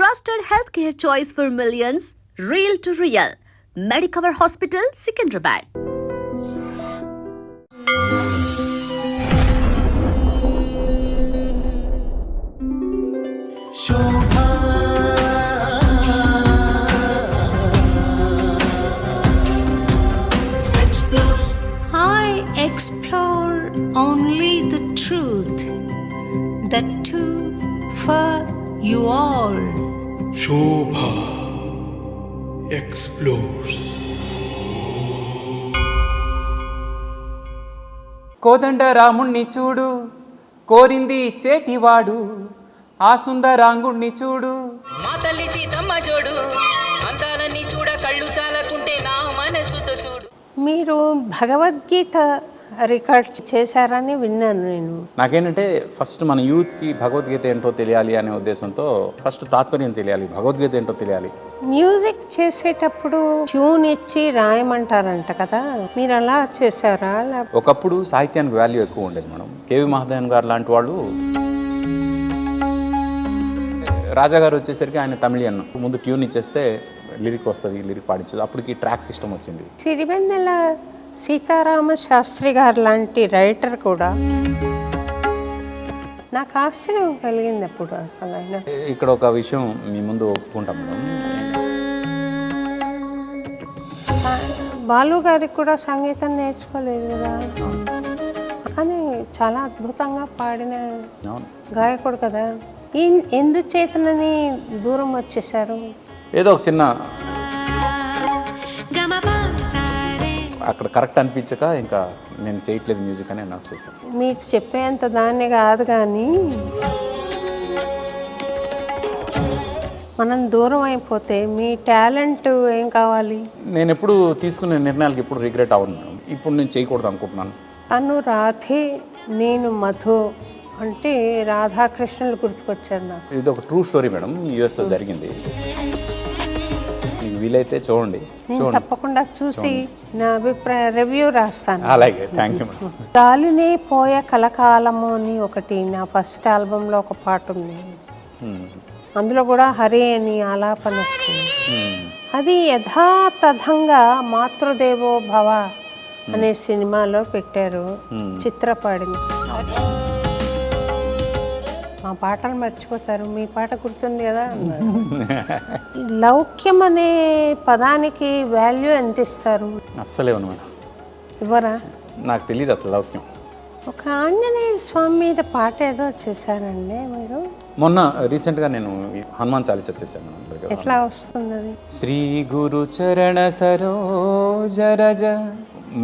trusted healthcare choice for millions, real to real. Medicover Hospital, Secunderabad. I explore only the truth, the two for you all. Shobha explores. కోదండ రాముణ్ణి చూడు, కోరింది ఇచ్చేటివాడు, ఆ సుందరాంగుణ్ణి చూడు. మా తల్లి సీతమ్మ చూడు, అందాలన్నీ చూడ కళ్ళు చాలకుంటే నా మనసుతో చూడు. మీరు భగవద్గీత రికార్డ్ చేశారని విన్నాను నేను. నాకేంటంటే ఫస్ట్ మన యూత్కి భగవద్గీత ఏంటో తెలియాలి అనే ఉద్దేశంతో ఫస్ట్ తాత్పర్యం తెలియాలి, భగవద్గీత ఏంటో తెలియాలి. మ్యూజిక్ చేసేటప్పుడు ట్యూన్ ఇచ్చి రాయమంటారంట కదా, మీరు అలా చేశారా? ఒకప్పుడు సాహిత్యానికి వాల్యూ ఎక్కువ ఉండేది మేడం. కేవి మహాదేవన్ గారు లాంటి వాళ్ళు, రాజాగారు వచ్చేసరికి ఆయన తమిళియన్, ముందు ట్యూన్ ఇచ్చేస్తే లిరిక్ వస్తుంది, లిరిక్ పాడించదు. అప్పటికి ట్రాక్ సిస్టమ్ వచ్చింది. సిరివెన్నెల సీతారామ శాస్త్రి గారు లాంటి రైటర్ కూడా నాకు ఆశ్చర్యం కలిగింది అప్పుడు. అసలు ఆయన ఇక్కడ ఒక విషయం మీ ముందు ఒప్పుకుంటాం మేడం. బాలు గారికి కూడా సంగీతం నేర్చుకోలేదు కదా, కానీ చాలా అద్భుతంగా పాడిన గాయకుడు కదా. ఎందుచేతనని దూరం వచ్చేసారు? ఏదో ఒక చిన్న అక్కడ కరెక్ట్ అనిపించక ఇంకా నేను చేయట్లేదు మ్యూజిక్ అని అనౌన్స్ చేశాను. మీకు చెప్పేంత దాన్ని కాదు, కానీ మనం దూరం అయిపోతే మీ టాలెంట్ ఏం కావాలి? నేను ఎప్పుడు తీసుకునే నిర్ణయాలకు ఎప్పుడు రిగ్రెట్ అవ్వను మేడం. ఇప్పుడు నేను చేయకూడదు అనుకుంటున్నాను. తను రాధే, నేను మధు అంటే రాధాకృష్ణులు గుర్తుకొచ్చారు నాకు. ఇది ఒక ట్రూ స్టోరీ మేడం, యూఎస్లో జరిగింది. మీకు వీలైతే చూడండి. నేను తప్పకుండా చూసి నా అభిప్రాయ రివ్యూ రాస్తాను. అలాగే, థ్యాంక్ యూ మేడం. గాలినే పోయ కలకాలము అని ఒకటి నా ఫస్ట్ ఆల్బంలో ఒక పాట ఉంది. అందులో కూడా హరి అని ఆలాపన వస్తుంది. అది యథాతథంగా మాతృదేవో భవ అనే సినిమాలో పెట్టారు, చిత్రపాడింది. మా పాటలు మర్చిపోతారు, మీ పాట గుర్తుంది కదా. లౌక్యం అనే పదానికి వాల్యూ ఎంత ఇస్తారు? అస్సలే మేడం, ఇవ్వరా? నాకు తెలియదు అసలు లౌక్యం. ఒక ఆంజనేయ స్వామి మీద పాట ఏదో చేశారండి మీరు మొన్న రీసెంట్గా నేను హనుమాన్ చాలీసా చేశాను. ఎట్లా వస్తుంది అది? శ్రీ గురు చరణ సరోజ రజ,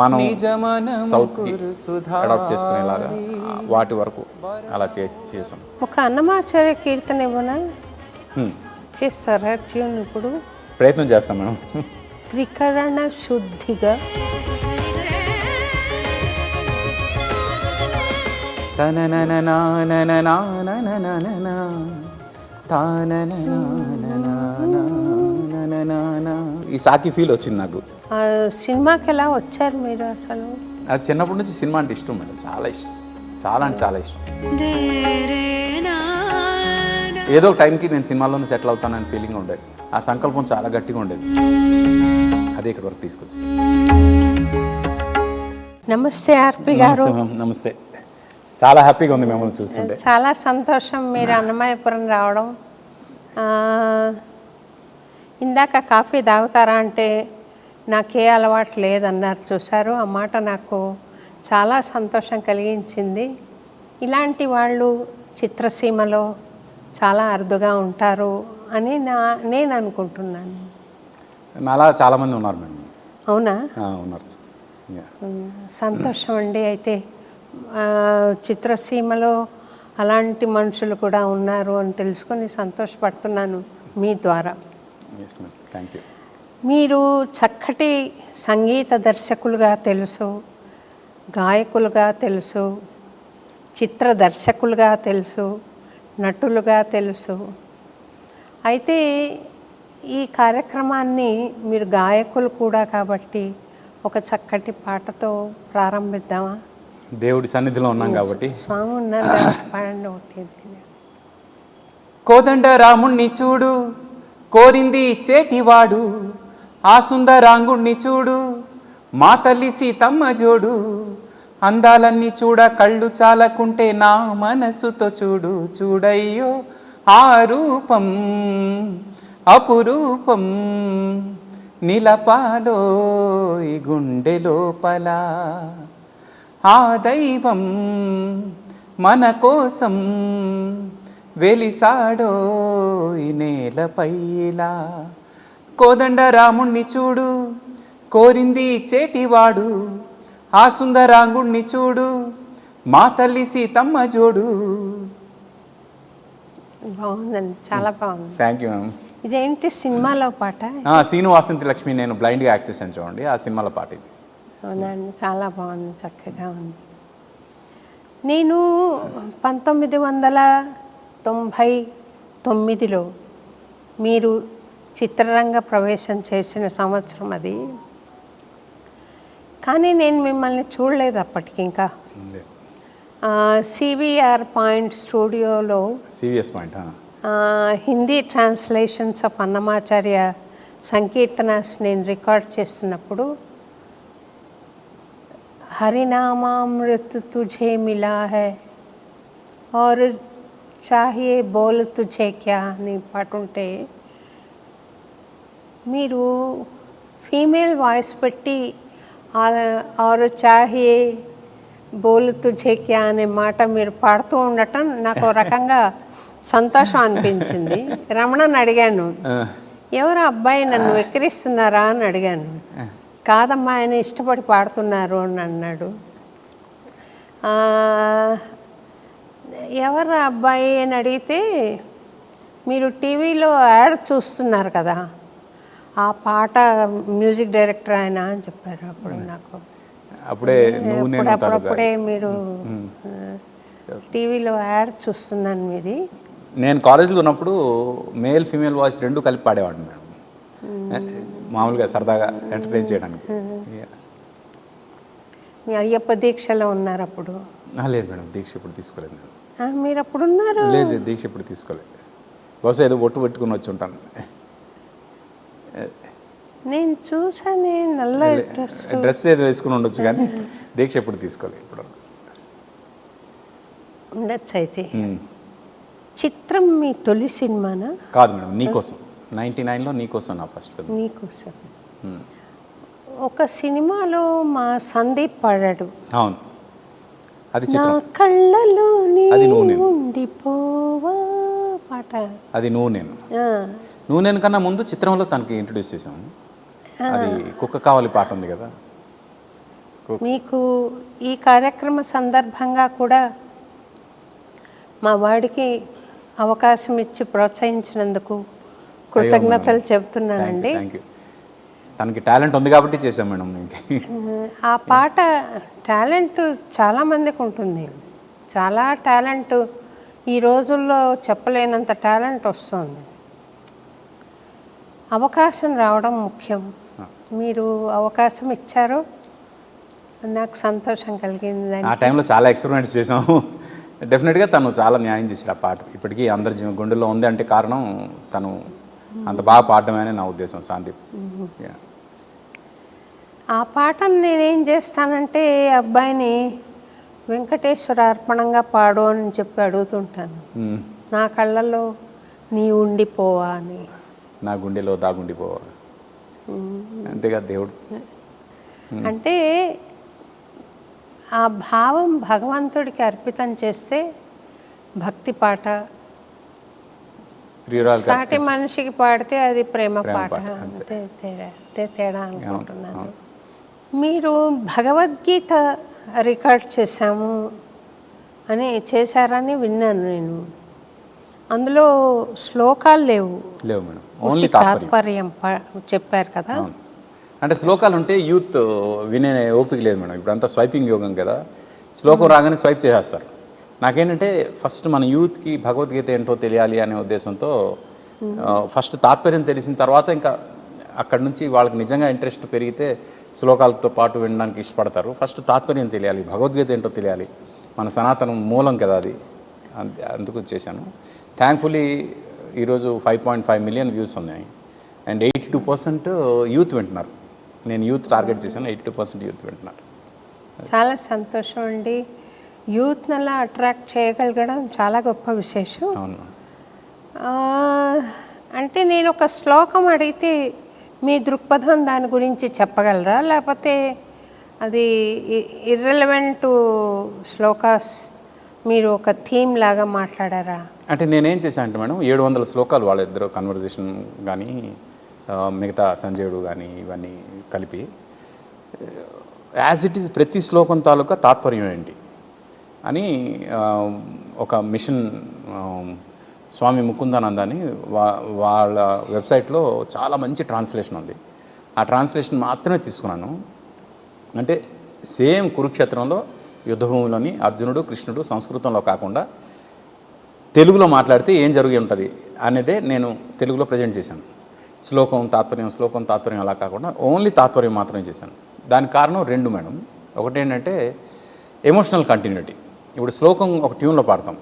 మనం సౌత్కి అడాప్ట్ చేసుకునేలాగా వాటి వరకు అలా చేసాం. ఒక అన్నమాచార్య కీర్తన ఇవ్వనా? చేస్తారా ట్యూన్? ఇప్పుడు ప్రయత్నం చేస్తాం మేడం. త్రికరణ శుద్ధిగా ఈ సాకి ఫీల్ వచ్చింది నాకు. ఆ సినిమాకి ఎలా వచ్చారు మీరు అసలు? నాకు చిన్నప్పటి నుంచి సినిమా అంటే ఇష్టం మేడం, చాలా ఇష్టం, చాలా అంటే చాలా ఇష్టం. ఏదో ఒక టైంకి నేను సినిమాలోనే సెటిల్ అవుతానని ఫీలింగ్ ఉండేది. ఆ సంకల్పం చాలా గట్టిగా ఉండేది. అదే ఇక్కడ వరకు తీసుకొచ్చి. నమస్తే ఆర్పి గారు. నమస్తే, చాలా హ్యాపీగా ఉంది మిమ్మల్ని చూస్తుంటే. చాలా సంతోషం మీరు అన్నమయ్యపురం రావడం. ఇందాక కాఫీ తాగుతారా అంటే నాకే అలవాటు లేదన్నారు, చూశారు. ఆ మాట నాకు చాలా సంతోషం కలిగించింది. ఇలాంటి వాళ్ళు చిత్రసీమలో చాలా అరుదుగా ఉంటారు అని నేను అనుకుంటున్నాను. అలా చాలామంది ఉన్నారు మేడం. అవునా? ఉన్నారు. సంతోషం అండి. అయితే చిత్రసీమలో అలాంటి మనుషులు కూడా ఉన్నారు అని తెలుసుకొని సంతోషపడుతున్నాను మీ ద్వారా. Thank you. మీరు చక్కటి సంగీత దర్శకులుగా తెలుసు, గాయకులుగా తెలుసు, చిత్ర దర్శకులుగా తెలుసు, నటులుగా తెలుసు. అయితే ఈ కార్యక్రమాన్ని మీరు గాయకులు కూడా కాబట్టి ఒక చక్కటి పాటతో ప్రారంభిద్దామా? దేవుడి సన్నిధిలో ఉన్నాం కాబట్టి. స్వామి ఉన్నారు, పాడండి ఒకటి. కోదండ రాముణ్ణి చూడు కోరింది ఇచ్చేటివాడు, ఆ సుందరాంగుణ్ణి చూడు మా తల్లి సీతమ్మ జోడు, అందాలన్నీ చూడ కళ్ళు చాలకుంటే నా మనసుతో చూడు, చూడయ్యో ఆ రూపం అపురూపం, నిలపాలో ఈ గుండె లోపల ఆ దైవం మన కోసం వెలిసాడో ఈ నేలపైలా. కోదండ రాముణ్ణి చూడు కోరింది ఇచ్చేటివాడు, ఆ సుందరాంగుణ్ణి చూడు మా తల్లి సీతమ్మ జోడు. బాగుందండి, చాలా బాగుంది. Thank you ma'am. ఇదేంటి సినిమాలో పాట? సీను వాసంతి లక్ష్మి నేను బ్లైండ్గా యాక్ట్ చేశాను చూడండి, ఆ సినిమాలో పాట ఇది. అవునండి, చాలా బాగుంది, చక్కగా ఉంది. నేను 1999లో మీరు చిత్రరంగ ప్రవేశం చేసిన సంవత్సరం అది. కానీ నేను మిమ్మల్ని చూడలేదు అప్పటికి ఇంకా. సివిఆర్ పాయింట్ స్టూడియోలో CVS point Hindi translations of Annamacharya sankirtanas నేను రికార్డ్ చేస్తున్నప్పుడు హరినామామృత తుఝే మిలా హై और चाहिए बोल तुझे क्या అని పాట ఉంటే మీరు ఫీమేల్ వాయిస్ పెట్టి और चाहिए బోల్ తుఝే క్యా అనే మాట మీరు పాడుతూ ఉండటం నాకు ఒక రకంగా సంతోషం అనిపించింది. రమణని అడిగాను, ఎవరు అబ్బాయి నన్ను వెక్కిరిస్తున్నారా అని అడిగాను. కాదమ్మా ఆయన ఇష్టపడి పాడుతున్నారు అని అన్నాడు. ఎవరు అబ్బాయి అని అడిగితే మీరు టీవీలో యాడ్ చూస్తున్నారు కదా, ఆ పాట మ్యూజిక్ డైరెక్టర్ ఆయన అని చెప్పారు. అప్పుడు నాకు అప్పుడప్పుడే మీరు టీవీలో యాడ్ చూస్తున్నాను మీది. నేను కాలేజీలో ఉన్నప్పుడు మేల్ ఫీమేల్ వాయిస్ రెండు కలిపి పాడేవాడిని మేడం, మామూలుగా సరదాగా ఎంటర్టైన్ చేయడానికి. మీ అయ్యప్ప దీక్షలో ఉన్నారు అప్పుడు? లేదు మేడం, దీక్ష ఇప్పుడు తీసుకోలేదు నేను. మీరు అప్పుడు ఉన్నారు? లేదు, దీక్ష ఇప్పుడు తీసుకోలేదు. బహుశా ఏదో బొట్టు పెట్టుకుని వచ్చి ఉంటాను. నేను చూసాను, నల్ల డ్రెస్ ఏదో వేసుకుని ఉండొచ్చు కానీ దీక్ష ఎప్పుడు తీసుకోలేదు. ఇప్పుడు ఉండొచ్చు. అయితే చిత్రం మీ తొలి సినిమానా? కాదు మేడం, నీకోసం 99లో నీకోసం నా ఫస్ట్ ఫిల్మ్. నీకోసం ఒక సినిమాలో మా సందీప్ పాడాడు. అవును, అది నా చిత్రం. కళ్ళలో అది నువ్వు నేను. ఉండిపోవా పాట. అది నువ్వు నేను. నువ్వు నేను కన్నా ముందు చిత్రంలో తనకి ఇంట్రొడ్యూస్ చేసాము. అది కుక్క కావాలి పాట ఉంది కదా. మీకు ఈ కార్యక్రమ సందర్భంగా కూడా మా వాడికి అవకాశం ఇచ్చి ప్రోత్సహించినందుకు కృతజ్ఞతలు చెప్తున్నానండి. Thank you. తనకి టాలెంట్ ఉంది కాబట్టి చేసాం మేడం. ఆ పాట టాలెంట్ చాలామందికి ఉంటుంది, చాలా టాలెంట్ ఈ రోజుల్లో చెప్పలేనంత టాలెంట్ వస్తుంది. అవకాశం రావడం ముఖ్యం. మీరు అవకాశం ఇచ్చారు, నాకు సంతోషం కలిగింది. ఆ టైంలో చాలా ఎక్స్పెరిమెంట్స్ చేసాము. డెఫినెట్గా తను చాలా న్యాయం చేసాడు ఆ పాట. ఇప్పటికీ అందరి గుండెల్లో ఉంది అంటే కారణం తను అంత బాగా పాడడమే అని నా ఉద్దేశం. సందీప్ ఆ పాటను నేనేం చేస్తానంటే అబ్బాయిని వెంకటేశ్వర అర్పణంగా పాడు అని చెప్పి అడుగుతుంటాను. నా కళ్ళల్లో నీ ఉండిపోవా అని, నా గుండెలో దాగుండిపోవా, అంతేగా దేవుడు. అంటే ఆ భావం భగవంతుడికి అర్పితం చేస్తే భక్తి పాట, సాటి మనిషికి పాడితే అది ప్రేమ పాట. అంతే తేడా అనుకుంటున్నాను. మీరు భగవద్గీత రికార్డ్ చేశారని విన్నాను నేను. అందులో శ్లోకాలు లేవు మేడం, ఓన్లీ తాత్పర్యం చెప్పారు కదా. అంటే శ్లోకాలు ఉంటే యూత్ వినే ఓపిక లేదు మేడం. ఇప్పుడు అంతా స్వైపింగ్ యోగం కదా, శ్లోకం రాగానే స్వైప్ చేసేస్తారు. నాకేంటంటే ఫస్ట్ మన యూత్కి భగవద్గీత ఏంటో తెలియాలి అనే ఉద్దేశంతో ఫస్ట్ తాత్పర్యం తెలిసిన తర్వాత ఇంకా అక్కడ నుంచి వాళ్ళకి నిజంగా ఇంట్రెస్ట్ పెరిగితే శ్లోకాలతో పాటు వినడానికి ఇష్టపడతారు. ఫస్ట్ తాత్పర్యం తెలియాలి, భగవద్గీత ఏంటో తెలియాలి, మన సనాతనం మూలం కదా అది, అందుకు చేశాను. థ్యాంక్ఫుల్లీ ఈరోజు 5.5 మిలియన్ వ్యూస్ ఉన్నాయి అండ్ 82% యూత్ వింటున్నారు. నేను యూత్ టార్గెట్ చేశాను, 82% యూత్ వింటున్నారు. చాలా సంతోషం అండి. యూత్నలా అట్రాక్ట్ చేయగలగడం చాలా గొప్ప విశేషం. అవును. ఆ, అంటే నేను ఒక శ్లోకం అడిగితే మీ దృక్పథం దాని గురించి చెప్పగలరా, లేకపోతే అది ఇర్రెలవెంట్ శ్లోకాస్ మీరు ఒక థీమ్ లాగా మాట్లాడారా? అంటే నేనేం చేశాను అంటే మేడం 700 శ్లోకాలు వాళ్ళిద్దరు కన్వర్జేషన్ కానీ మిగతా సంజయుడు కానీ ఇవన్నీ కలిపి యాజ్ ఇట్ ఈస్ ప్రతి శ్లోకం తాలూకా తాత్పర్యం ఏంటి అని ఒక మిషన్ స్వామి ముకుందానంద అని వాళ్ళ వెబ్సైట్లో చాలా మంచి ట్రాన్స్లేషన్ ఉంది. ఆ ట్రాన్స్లేషన్ మాత్రమే తీసుకున్నాను. అంటే సేమ్ కురుక్షేత్రంలో యుద్ధభూమిలోని అర్జునుడు కృష్ణుడు సంస్కృతంలో కాకుండా తెలుగులో మాట్లాడితే ఏం జరిగి ఉంటుంది అనేదే నేను తెలుగులో ప్రజెంట్ చేశాను. శ్లోకం తాత్పర్యం అలా కాకుండా ఓన్లీ తాత్పర్యం మాత్రమే చేశాను. దానికి కారణం 2 మేడం. ఒకటేంటంటే ఎమోషనల్ కంటిన్యూటీ. ఇప్పుడు శ్లోకం ఒక ట్యూన్లో పాడతాం,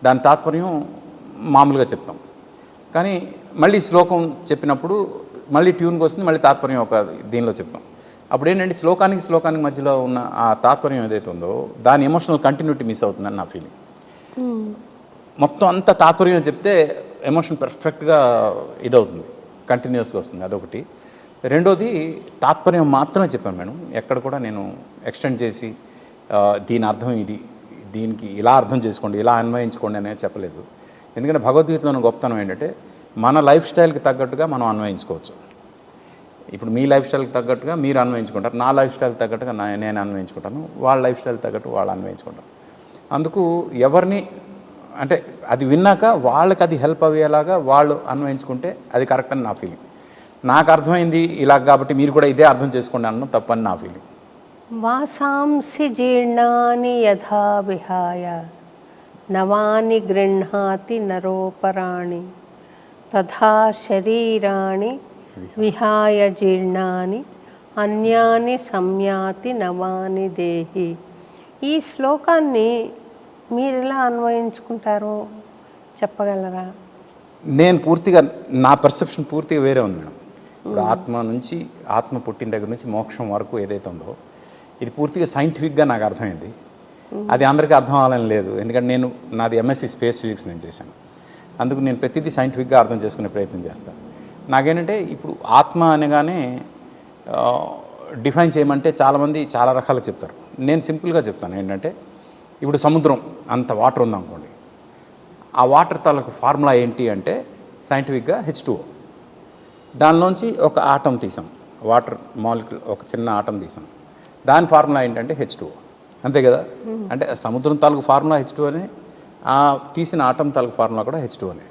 దాని తాత్పర్యం మామూలుగా చెప్తాం, కానీ మళ్ళీ శ్లోకం చెప్పినప్పుడు మళ్ళీ ట్యూన్కి వస్తుంది, మళ్ళీ తాత్పర్యం ఒక దీనిలో చెప్తాం. అప్పుడు ఏంటంటే శ్లోకానికి మధ్యలో ఉన్న ఆ తాత్పర్యం ఏదైతే ఉందో దాని ఎమోషనల్ కంటిన్యూటీ మిస్ అవుతుందని నా ఫీలింగ్. మొత్తం అంతా తాత్పర్యం చెప్తే ఎమోషన్ పర్ఫెక్ట్గా ఇదవుతుంది, కంటిన్యూస్గా వస్తుంది. అదొకటి. రెండోది తాత్పర్యం మాత్రమే చెప్పాను మేడం. ఎక్కడ కూడా నేను ఎక్స్టెండ్ చేసి దీని అర్థం ఇది, దీనికి ఇలా అర్థం చేసుకోండి, ఇలా అన్వయించుకోండి అనేది చెప్పలేదు. ఎందుకంటే భగవద్గీతలోని గొప్పతనం ఏంటంటే మన లైఫ్ స్టైల్కి తగ్గట్టుగా మనం అన్వయించుకోవచ్చు. ఇప్పుడు మీ లైఫ్ స్టైల్కి తగ్గట్టుగా మీరు అన్వయించుకుంటారు, నా లైఫ్ స్టైల్కి తగ్గట్టుగా నేను అన్వయించుకుంటాను, వాళ్ళ లైఫ్ స్టైల్ తగ్గట్టు వాళ్ళు అన్వయించుకుంటారు. అందుకు ఎవరిని అంటే అది విన్నాక వాళ్ళకి అది హెల్ప్ అయ్యేలాగా వాళ్ళు అన్వయించుకుంటే అది కరెక్ట్ అని నా ఫీలింగ్. నాకు అర్థమైంది ఇలా కాబట్టి మీరు కూడా ఇదే అర్థం చేసుకోండి అన్న తప్పని నా ఫీలింగ్. వాసాంసి జీర్ణాని యథా విహాయ నవాని గృహ్ణాతి నరోపరాణి తథా శరీరాణి విహాయ జీర్ణాని అన్యాని సంయాతి నవాని దేహి. ఈ శ్లోకాన్ని మీరు ఎలా అన్వయించుకుంటారో చెప్పగలరా? నేను పూర్తిగా నా పర్సెప్షన్ పూర్తిగా వేరే ఉంది మేడం. ఇప్పుడు ఆత్మ పుట్టిన దగ్గర నుంచి మోక్షం వరకు ఏదైతే ఉందో ఇది పూర్తిగా సైంటిఫిక్గా నాకు అర్థమైంది. అది అందరికీ అర్థం అవ్వాలని లేదు, ఎందుకంటే నాది ఎంఎస్సి స్పేస్ ఫిజిక్స్ నేను చేశాను. అందుకు నేను ప్రతిదీ సైంటిఫిక్గా అర్థం చేసుకునే ప్రయత్నం చేస్తాను. నాకేంటంటే ఇప్పుడు ఆత్మ అనగానే డిఫైన్ చేయమంటే చాలామంది చాలా రకాలుగా చెప్తారు. నేను సింపుల్గా చెప్తాను ఏంటంటే ఇప్పుడు సముద్రం అంత వాటర్ ఉందనుకోండి, ఆ వాటర్ తాలూకు ఫార్ములా ఏంటి అంటే సైంటిఫిక్గా H2O. దానిలోంచి ఒక ఆటం తీసాం, వాటర్ మాలిక్యూల్ ఒక చిన్న ఆటం తీసాం, దాని ఫార్ములా ఏంటంటే H2O. అంతే కదా? అంటే సముద్రం తాలూకు ఫార్ములా H2O అనే, ఆ తీసిన ఆటం తాలూకు ఫార్ములా కూడా H2O అనే.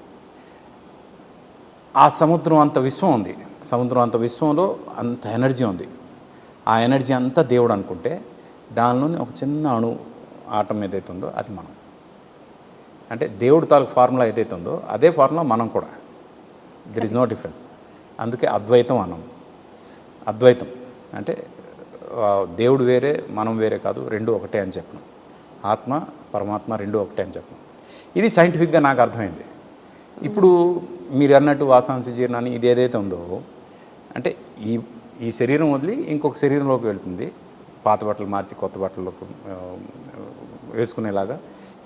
ఆ సముద్రం అంత విశ్వం ఉంది, సముద్రం అంత విశ్వంలో అంత ఎనర్జీ ఉంది. ఆ ఎనర్జీ అంతా దేవుడు అనుకుంటే దానిలోని ఒక చిన్న అణు ఆటం ఏదైతే ఉందో అది మనం. అంటే దేవుడు తాలూకు ఫార్ములా ఏదైతే ఉందో అదే ఫార్ములా మనం కూడా. There is no difference. అందుకే అద్వైతం అనం. అద్వైతం అంటే దేవుడు వేరే మనం వేరే కాదు, రెండు ఒకటే అని చెప్పడం. ఆత్మ పరమాత్మ రెండు ఒకటే అని చెప్పడం. ఇది సైంటిఫిక్గా నాకు అర్థమైంది. ఇప్పుడు మీరు అన్నట్టు వాసాంశ జీర్ణాన్ని ఇది ఏదైతే ఉందో అంటే ఈ శరీరం వదిలి ఇంకొక శరీరంలోకి వెళ్తుంది, పాత బట్టలు మార్చి కొత్త బట్టల్లోకి వేసుకునేలాగా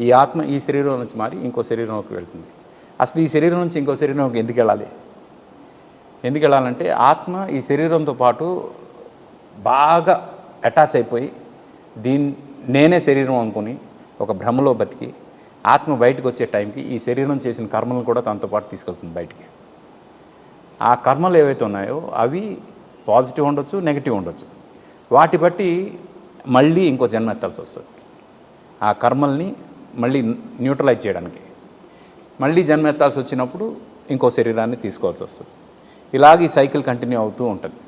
ఈ ఆత్మ ఈ శరీరం నుంచి మారి ఇంకో శరీరంలోకి వెళ్తుంది. అసలు ఈ శరీరం నుంచి ఇంకో శరీరంలోకి ఎందుకు వెళ్ళాలంటే ఆత్మ ఈ శరీరంతో పాటు బాగా అటాచ్ అయిపోయి నేనే శరీరం అనుకుని ఒక భ్రమలో బతికి ఆత్మ బయటకు వచ్చే టైంకి ఈ శరీరం చేసిన కర్మలను కూడా తనతో పాటు తీసుకెళ్తుంది బయటికి. ఆ కర్మలు ఏవైతే ఉన్నాయో అవి పాజిటివ్ ఉండొచ్చు, నెగిటివ్ ఉండొచ్చు. వాటి బట్టి మళ్ళీ ఇంకో జన్మ ఎత్తాల్సి వస్తుంది. ఆ కర్మల్ని మళ్ళీ న్యూట్రలైజ్ చేయడానికి మళ్ళీ జన్మ ఎత్తాల్సి వచ్చినప్పుడు ఇంకో శరీరాన్ని తీసుకోవాల్సి వస్తుంది. ఇలాగ ఈ సైకిల్ కంటిన్యూ అవుతూ ఉంటుంది.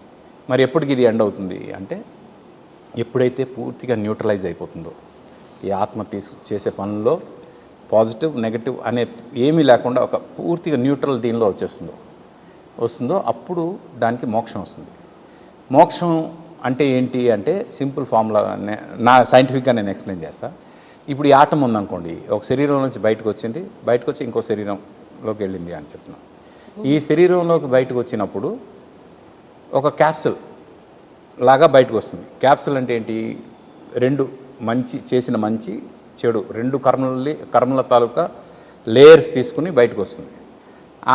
మరి ఎప్పటికి ఇది ఎండ్ అవుతుంది అంటే ఎప్పుడైతే పూర్తిగా న్యూట్రలైజ్ అయిపోతుందో, ఈ ఆత్మ చేసే పనుల్లో పాజిటివ్ నెగటివ్ అనే ఏమీ లేకుండా ఒక పూర్తిగా న్యూట్రల్ దీనిలో వస్తుందో అప్పుడు దానికి మోక్షం వస్తుంది. మోక్షం అంటే ఏంటి అంటే సింపుల్ ఫార్ములా నా సైంటిఫిక్గా నేను ఎక్స్ప్లెయిన్ చేస్తాను. ఇప్పుడు ఈ ఆటం ఉందనుకోండి, ఒక శరీరం నుంచి బయటకు వచ్చింది, బయటకు వచ్చి ఇంకో శరీరంలోకి వెళ్ళింది అని చెప్తున్నాం. ఈ శరీరంలోకి బయటకు వచ్చినప్పుడు ఒక క్యాప్సుల్ లాగా బయటకు వస్తుంది. క్యాప్సుల్ అంటే ఏంటి? రెండు చేసిన మంచి చెడు రెండు కర్మల తాలూకా లేయర్స్ తీసుకుని బయటకు వస్తుంది.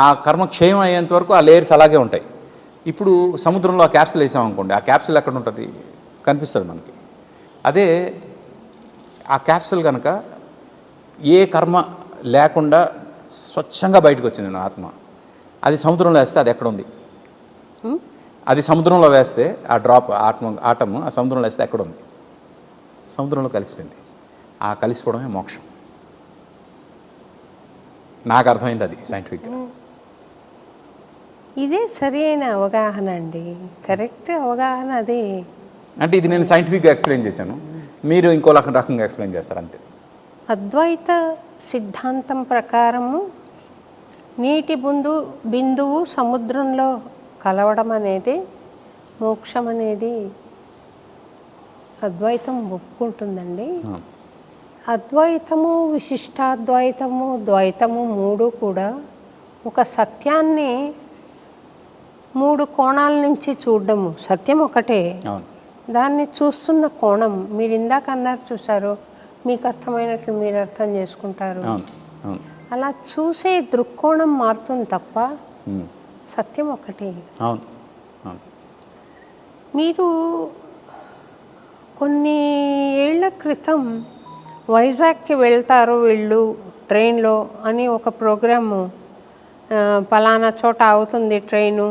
ఆ కర్మ క్షయం అయ్యేంత వరకు ఆ లేయర్స్ అలాగే ఉంటాయి. ఇప్పుడు సముద్రంలో ఆ క్యాప్సుల్ వేసామనుకోండి, ఆ క్యాప్సుల్ ఎక్కడ ఉంటుంది? కనిపిస్తుంది మనకి. అదే ఆ క్యాప్సుల్ కనుక ఏ కర్మ లేకుండా స్వచ్ఛంగా బయటకు వచ్చింది నా ఆత్మ, అది సముద్రంలో వేస్తే అది ఎక్కడ ఉంది? అది సముద్రంలో వేస్తే ఆ డ్రాప్ ఆటము ఆ సముద్రంలో వేస్తే ఎక్కడ ఉంది? సముద్రంలో కలిసిపోయింది. ఆ కలిసిపోవడమే మోక్షం. నాకు అర్థమైంది అది సైంటిఫిక్గా. ఇదే సరి అయిన అవగాహన అండి, కరెక్ట్ అవగాహన అదే. అంటే ఇది నేను సైంటిఫిక్గా ఎక్స్ప్లెయిన్ చేశాను, మీరు ఇంకో రకంగా ఎక్స్ప్లెయిన్ చేస్తారు అంతే. అద్వైత సిద్ధాంతం ప్రకారము నీటి బిందువు సముద్రంలో కలవడం అనేది మోక్షం అనేది అద్వైతం ఒప్పుకుంటుందండి. అద్వైతము, విశిష్టాద్వైతము, ద్వైతము మూడు కూడా ఒక సత్యాన్ని 3 కోణాల నుంచి చూడడము. సత్యం ఒకటే, దాన్ని చూస్తున్న కోణం మీరు ఇందాక అన్నారు చూసారు, మీకు అర్థమైనట్లు మీరు అర్థం చేసుకుంటారు. అలా చూసే దృక్కోణం మారుతుంది తప్ప సత్యం ఒకటే. మీరు కొన్ని ఏళ్ల క్రితం వైజాగ్కి వెళ్తారు వీళ్ళు ట్రైన్లో అని ఒక ప్రోగ్రాము, పలానా చోట అవుతుంది ట్రైను,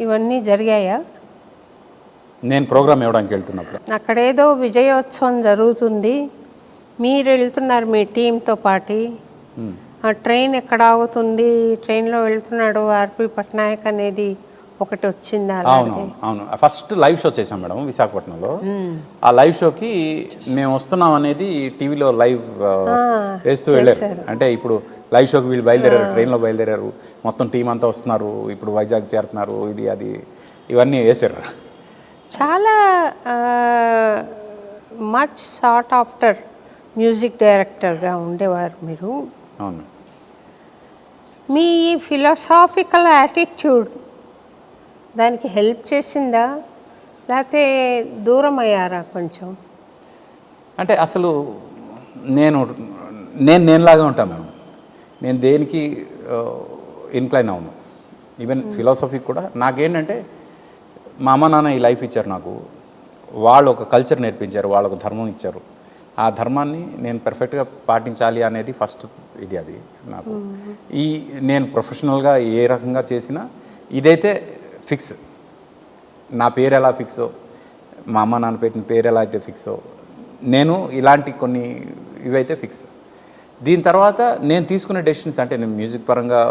ఇవన్నీ జరిగాయా? నేను ప్రోగ్రామ్ ఇవ్వడానికి వెళ్తున్నప్పుడు అక్కడేదో విజయోత్సవం జరుగుతుంది, మీరు వెళ్తున్నారు మీ టీంతో పాటు. ఆ ట్రైన్ ఎక్కడ ఆగుతుంది, ట్రైన్లో వెళ్తున్నాడు ఆర్పి పట్నాయక్ అనేది ఒకటి వచ్చింది. అవును, ఫస్ట్ లైవ్ షో చేశాం మేడం విశాఖపట్నంలో. ఆ లైవ్ షోకి మేము వస్తున్నాం అనేది టీవీలో లైవ్ వేస్తూ వెళ్ళారు. అంటే ఇప్పుడు లైవ్ షోకి వీళ్ళు బయలుదేరారు, ట్రైన్లో బయలుదేరారు, మొత్తం టీం అంతా వస్తున్నారు, ఇప్పుడు వైజాగ్ చేరుతున్నారు, ఇది అది ఇవన్నీ వేసారు. చాలా మచ్ సార్ట్ ఆఫ్టర్ మ్యూజిక్ డైరెక్టర్గా ఉండేవారు మీరు. అవును. మీ ఫిలాసాఫికల్ యాటిట్యూడ్ దానికి హెల్ప్ చేసిందా, లేకపోతే దూరం అయ్యారా కొంచెం? అంటే అసలు నేనులాగా ఉంటాను మేడం. నేను దేనికి ఇన్క్లైన్ అవును. ఈవెన్ ఫిలాసఫీ కూడా నాకేంటంటే మా అమ్మ నాన్న ఈ లైఫ్ ఇచ్చారు నాకు, వాళ్ళు ఒక కల్చర్ నేర్పించారు, వాళ్ళు ఒక ధర్మం ఇచ్చారు. ఆ ధర్మాన్ని నేను పర్ఫెక్ట్గా పాటించాలి అనేది ఫస్ట్ ఇది. అది నాకు నేను ప్రొఫెషనల్గా ఏ రకంగా చేసినా ఇదైతే ఫిక్స్. నా పేరు ఎలా ఫిక్సో, మా అమ్మ నాన్న పెట్టిన పేరు ఎలా అయితే ఫిక్సో, నేను ఇలాంటి కొన్ని ఇవైతే ఫిక్స్. దీని తర్వాత నేను తీసుకునే డెసిషన్స్, అంటే నేను మ్యూజిక్ పరంగా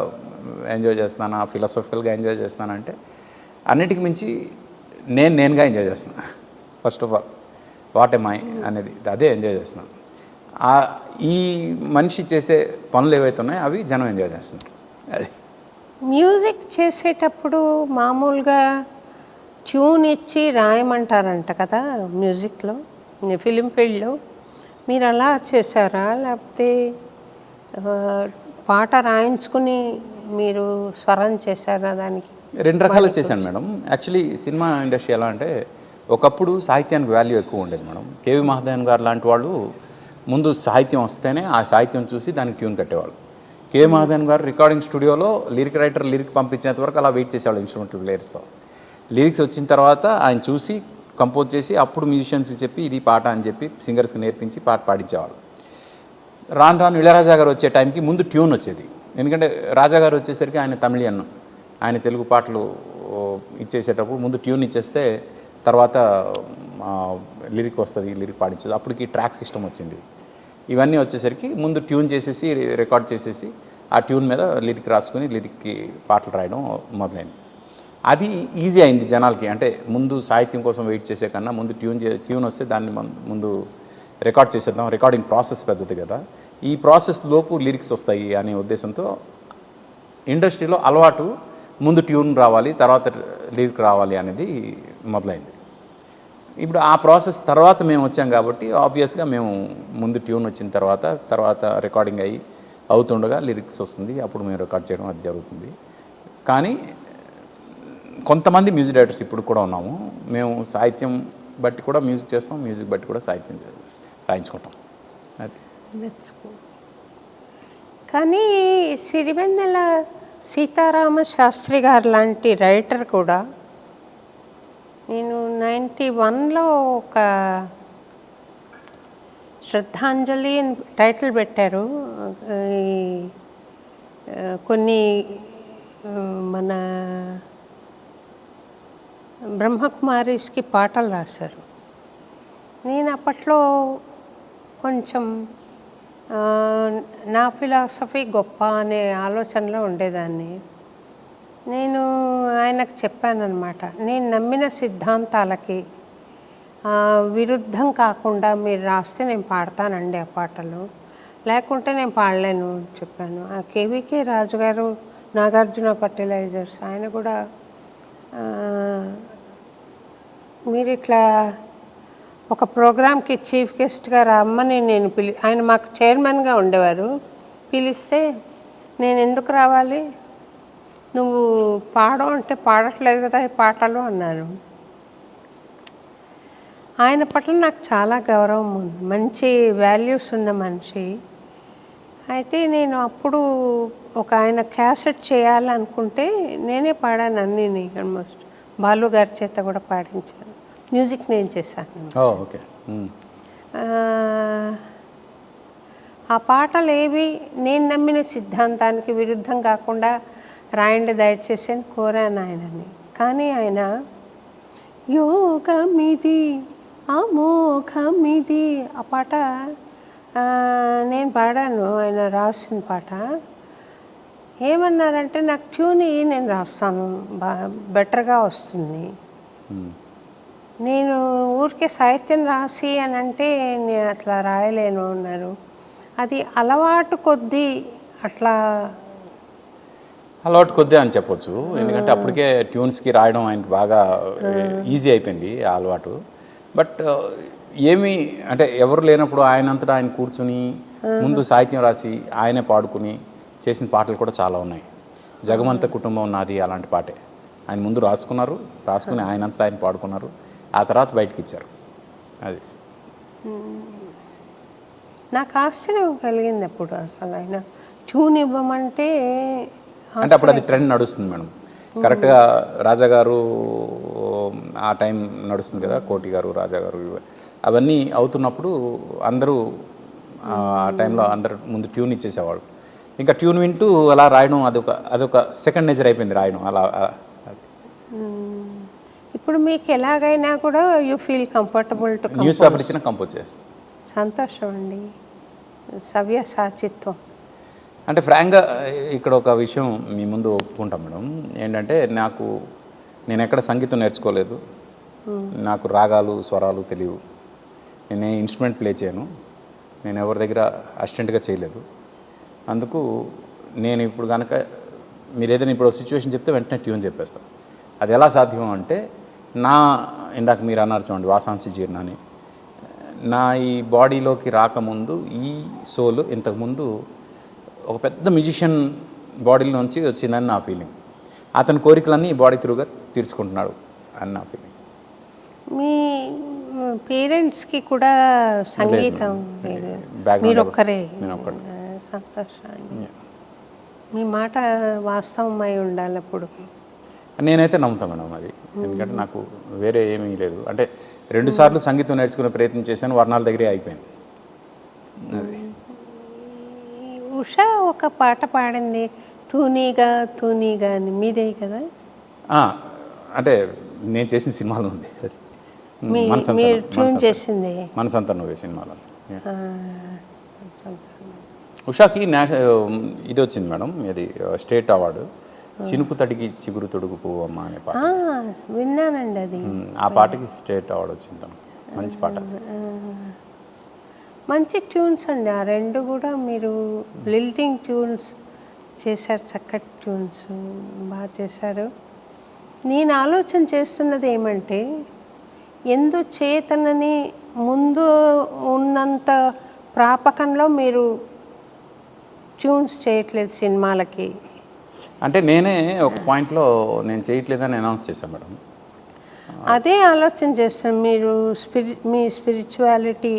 ఎంజాయ్ చేస్తానా, ఫిలాసఫికల్గా ఎంజాయ్ చేస్తానంటే అన్నిటికి మించి నేనుగా ఎంజాయ్ చేస్తున్నాను. First of all what am I అనేది అదే ఎంజాయ్ చేస్తున్నాను. ఈ మనిషి చేసే పనులు ఏవైతే ఉన్నాయో అవి జనం ఎంజాయ్ చేస్తున్నారు. అది మ్యూజిక్ చేసేటప్పుడు మామూలుగా ట్యూన్ ఇచ్చి రాయమంటారంట కదా మ్యూజిక్లో, ఫిలిం ఫీల్డ్లో. మీరు అలా చేశారా, లేకపోతే పాట రాయించుకుని మీరు స్వరం చేశారా? దానికి 2 రకాలు చేశాను మేడం. యాక్చువల్లీ సినిమా ఇండస్ట్రీ ఎలా అంటే ఒకప్పుడు సాహిత్యానికి వాల్యూ ఎక్కువ ఉండేది మేడం. కేవి మహాదేవన్ గారు లాంటి వాళ్ళు ముందు సాహిత్యం వస్తేనే ఆ సాహిత్యం చూసి దానికి ట్యూన్ కట్టేవాళ్ళు. కేవి మహాదేవన్ గారు రికార్డింగ్ స్టూడియోలో లిరిక్ రైటర్ లిరిక్ పంపించేంత వరకు అలా వెయిట్ చేసేవాళ్ళు ఇన్స్ట్రుమెంటల్ ప్లేయర్స్తో. లిరిక్స్ వచ్చిన తర్వాత ఆయన చూసి కంపోజ్ చేసి అప్పుడు మ్యూజిషియన్స్కి చెప్పి ఇది పాట అని చెప్పి సింగర్స్కి నేర్పించి పాట పాడించేవాళ్ళు. రాను ఇళయరాజా గారు వచ్చే టైంకి ముందు ట్యూన్ వచ్చేది. ఎందుకంటే రాజా గారు వచ్చేసరికి ఆయన తమిళియన్, ఆయన తెలుగు పాటలు ఇచ్చేసేటప్పుడు ముందు ట్యూన్ ఇచ్చేస్తే తర్వాత లిరిక్ వస్తుంది, లిరిక్ పాడించేది. అప్పటికి ట్రాక్ సిస్టమ్ వచ్చింది. ఇవన్నీ వచ్చేసరికి ముందు ట్యూన్ చేసేసి రికార్డ్ చేసేసి ఆ ట్యూన్ మీద లిరిక్ రాసుకొని లిరిక్కి పాటలు రాయడం మొదలైంది. అది ఈజీ అయింది జనాలకి. అంటే ముందు సాహిత్యం కోసం వెయిట్ చేసే కన్నా ముందు ట్యూన్ వస్తే దాన్ని ముందు రికార్డ్ చేసేద్దాం, రికార్డింగ్ ప్రాసెస్ పెద్దది కదా, ఈ ప్రాసెస్ లోపు లిరిక్స్ వస్తాయి అనే ఉద్దేశంతో ఇండస్ట్రీలో అలవాటు ముందు ట్యూన్ రావాలి తర్వాత లిరిక్ రావాలి అనేది మొదలైంది. ఇప్పుడు ఆ ప్రాసెస్ తర్వాత మేము వచ్చాం కాబట్టి ఆబ్వియస్గా మేము ముందు ట్యూన్ వచ్చిన తర్వాత రికార్డింగ్ అయ్యి అవుతుండగా లిరిక్స్ వస్తుంది, అప్పుడు మేము రికార్డ్ చేయడం అది జరుగుతుంది. కానీ కొంతమంది మ్యూజిక్ డైరెక్టర్స్ ఇప్పుడు కూడా ఉన్నాము, మేము సాహిత్యం బట్టి కూడా మ్యూజిక్ చేస్తాం, మ్యూజిక్ బట్టి కూడా సాహిత్యం రాయించుకుంటాం. అది కానీ సిరివెన్నెల సీతారామ శాస్త్రి గారు లాంటి రైటర్ కూడా నేను 91లో ఒక శ్రద్ధాంజలి అని టైటిల్ పెట్టారు. కొన్ని మన బ్రహ్మకుమారిస్కి పాటలు రాశారు. నేను అప్పట్లో కొంచెం నా ఫిలాసఫీ గొప్ప అనే ఆలోచనలో ఉండేదాన్ని. నేను ఆయనకు చెప్పానన్నమాట, నేను నమ్మిన సిద్ధాంతాలకి విరుద్ధం కాకుండా మీరు రాస్తే నేను పాడతానండి ఆ పాటలు, లేకుంటే నేను పాడలేను చెప్పాను. ఆ కేవీకే రాజు గారు, నాగార్జున ఫర్టిలైజర్స్ ఆయన కూడా మీరు ఇట్లా ఒక ప్రోగ్రామ్కి చీఫ్ గెస్ట్గా రమ్మని నేను ఆయన మాకు చైర్మన్గా ఉండేవారు, పిలిస్తే నేను ఎందుకు రావాలి, నువ్వు పాడవు అంటే పాడట్లేదు కదా ఈ పాటలు అన్నాను. ఆయన పట్ల నాకు చాలా గౌరవం ఉంది, మంచి వాల్యూస్ ఉన్న మనిషి. అయితే నేను అప్పుడు ఒక ఆయన క్యాసెట్ చేయాలనుకుంటే నేనే పాడాను అన్నీ, ఆల్మోస్ట్ బాలు గారి చేత కూడా పాడించాను, మ్యూజిక్ నేను చేశాను. ఓకే. ఆ పాటలు ఏవి నేను నమ్మిన సిద్ధాంతానికి విరుద్ధం కాకుండా రాయండి దయచేసి అని కోరాను ఆయనని. కానీ ఆయన యోగమిది అమోఘమిది ఆ పాట నేను పాడాను, ఆయన రాసిన పాట. ఏమన్నారంటే నాకు ట్యూన్ నేను రాస్తాను, బెటర్గా వస్తుంది, నేను ఊరికే సాహిత్యం రాసి అని అంటే నేను అట్లా రాయలేను అన్నారు. అది అలవాటు కొద్దీ అని చెప్పొచ్చు, ఎందుకంటే అప్పటికే ట్యూన్స్కి రాయడం ఆయనకి బాగా ఈజీ అయిపోయింది ఆ అలవాటు. బట్ ఏమీ అంటే ఎవరు లేనప్పుడు ఆయనంతటా ఆయన కూర్చుని ముందు సాహిత్యం రాసి ఆయనే పాడుకుని చేసిన పాటలు కూడా చాలా ఉన్నాయి. జగమంత కుటుంబం నాది అలాంటి పాటే ఆయన ముందు రాసుకుని ఆయనంతటా ఆయన పాడుకున్నారు, ఆ తర్వాత బయటకి ఇచ్చారు. అది నాకు ఆశ్చర్యం కలిగింది అప్పుడు. అసలు ఆయన ట్యూన్ ఇవ్వమంటే అంటే అప్పుడు అది ట్రెండ్ నడుస్తుంది మేడం. కరెక్ట్గా రాజా గారు ఆ టైం నడుస్తుంది కదా, కోటి గారు, రాజా గారు, అవన్నీ అవుతున్నప్పుడు అందరూ ఆ టైంలో అందరు ముందు ట్యూన్ ఇచ్చేసేవాళ్ళు. ఇంకా ట్యూన్ వింటూ అలా రాయడం అదొక సెకండ్ నేచర్ అయిపోయింది రాయడం అలా. ఇప్పుడు మీకు ఎలాగైనా కూడా you feel comfortable to news paper ఇచ్చిన కంపోజ్ చేస్తాం. సంతోషం అండి, సవ్య సాచిత్వం. అంటే ఫ్రాంక్గా ఇక్కడ ఒక విషయం మీ ముందు ఒప్పుకుంటాం మేడం, ఏంటంటే నేను ఎక్కడ సంగీతం నేర్చుకోలేదు, నాకు రాగాలు స్వరాలు తెలియవు, నేను ఇన్స్ట్రుమెంట్ ప్లే చేయను, నేను ఎవరి దగ్గర అసిస్టెంట్గా చేయలేదు. అందుకు నేను ఇప్పుడు కనుక మీరు ఏదైనా ఇప్పుడు సిచ్యువేషన్ చెప్తే వెంటనే ట్యూన్ చెప్పేస్తాను. అది ఎలా సాధ్యం అంటే ఇందాక మీరు అన్నారు చూడండి వాసాంశి జీర్ణ అని, నా ఈ బాడీలోకి రాకముందు ఈ సోల్ ఇంతకుముందు ఒక పెద్ద మ్యూజిషియన్ బాడీలో నుంచి వచ్చిందని నా ఫీలింగ్. అతని కోరికలన్నీ ఈ బాడీ త్రూగా తీర్చుకుంటున్నాడు అని నా ఫీలింగ్. మీ పేరెంట్స్కి కూడా సంగీతం మీరు ఒక్కరే? సంతోషాన్ని మీ మాట వాస్తవమై ఉండాలి అప్పుడు. నేనైతే నమ్ముతాను మేడం అది, ఎందుకంటే నాకు వేరే ఏమీ లేదు. అంటే 2 సార్లు సంగీతం నేర్చుకునే ప్రయత్నం చేశాను, వర్ణాల దగ్గరే అయిపోయింది. అది ఉషా ఒక పాట పాడింది తూనీగా తూనీగా అని, మీదే కదా? అంటే నేను చేసిన సినిమాలో ఉంది, మీరు ట్యూన్ చేసింది మనసంతా నువ్వే సినిమాలో. ఉషాకి ఇది వచ్చింది మేడం, ఇది స్టేట్ అవార్డు, చినుకు తడికి చిగురు తొడుగు పువ్వమ్మ అనే పాట. విన్నానండి అది. ఆ పాటకి స్టేట్ అవార్డు వచ్చింది తనకు, మంచి పాట. మంచి ట్యూన్స్ అండి ఆ రెండు కూడా. మీరు లిల్టింగ్ ట్యూన్స్ చేశారు, చక్కటి ట్యూన్స్ బాగా చేశారు. నేను ఆలోచన చేస్తున్నది ఏమంటే ఎందుచేతనని ముందు ఉన్నంత ప్రాపకంలో మీరు ట్యూన్స్ చేయట్లేదు సినిమాలకి? అంటే నేనే ఒక పాయింట్లో నేను చేయట్లేదని అనౌన్స్ చేశాను మేడం. అదే ఆలోచన చేస్తాను. మీరు మీ స్పిరిచువాలిటీ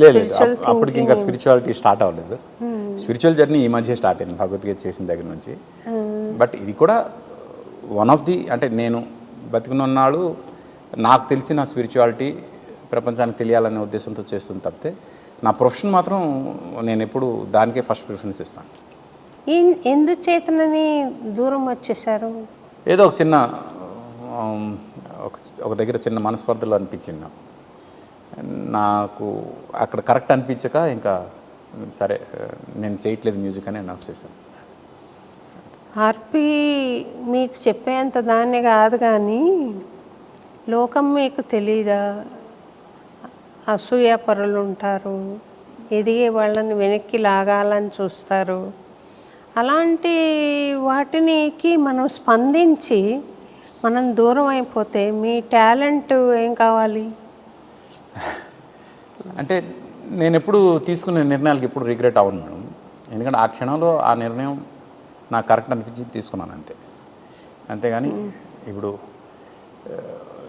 లేదు, అప్పటికి ఇంకా స్పిరిచువాలిటీ స్టార్ట్ అవ్వలేదు. స్పిరిచువల్ జర్నీ ఈ మధ్య స్టార్ట్ అయింది భగవద్గీత చేసిన దగ్గర నుంచి. బట్ ఇది కూడా వన్ ఆఫ్ ది, అంటే నేను బతికున్నాడు నాకు తెలిసిన స్పిరిచువాలిటీ ప్రపంచానికి తెలియాలనే ఉద్దేశంతో చేస్తుంది తప్పితే నా ప్రొఫెషన్ మాత్రం నేను ఎప్పుడు దానికే ఫస్ట్ ప్రిఫరెన్స్ ఇస్తాను. ఎందుచేతనని దూరం వచ్చేసారు? ఏదో ఒక చిన్న ఒక దగ్గర చిన్న మనస్పర్ధలు అనిపించింది నాకు అక్కడ కరెక్ట్ అనిపించక ఇంకా సరే నేను చేయట్లేదు మ్యూజిక్ అని అనౌన్స్ చేశాను. ఆర్పి మీకు చెప్పేంత దాన్ని కాదు, కానీ లోకం మీకు తెలీదా? అసూయాపరులు ఉంటారు, ఎదిగే వాళ్ళని వెనక్కి లాగాలని చూస్తారు. అలాంటి వాటికి మనం స్పందించి మనం దూరం అయిపోతే మీ టాలెంట్ ఏం కావాలి? అంటే నేను ఎప్పుడు తీసుకునే నిర్ణయాలకు ఎప్పుడు రిగ్రెట్ అవ్వను మేడం. ఎందుకంటే ఆ క్షణంలో ఆ నిర్ణయం నాకు కరెక్ట్ అనిపించి తీసుకున్నాను అంతే. అంతేగాని ఇప్పుడు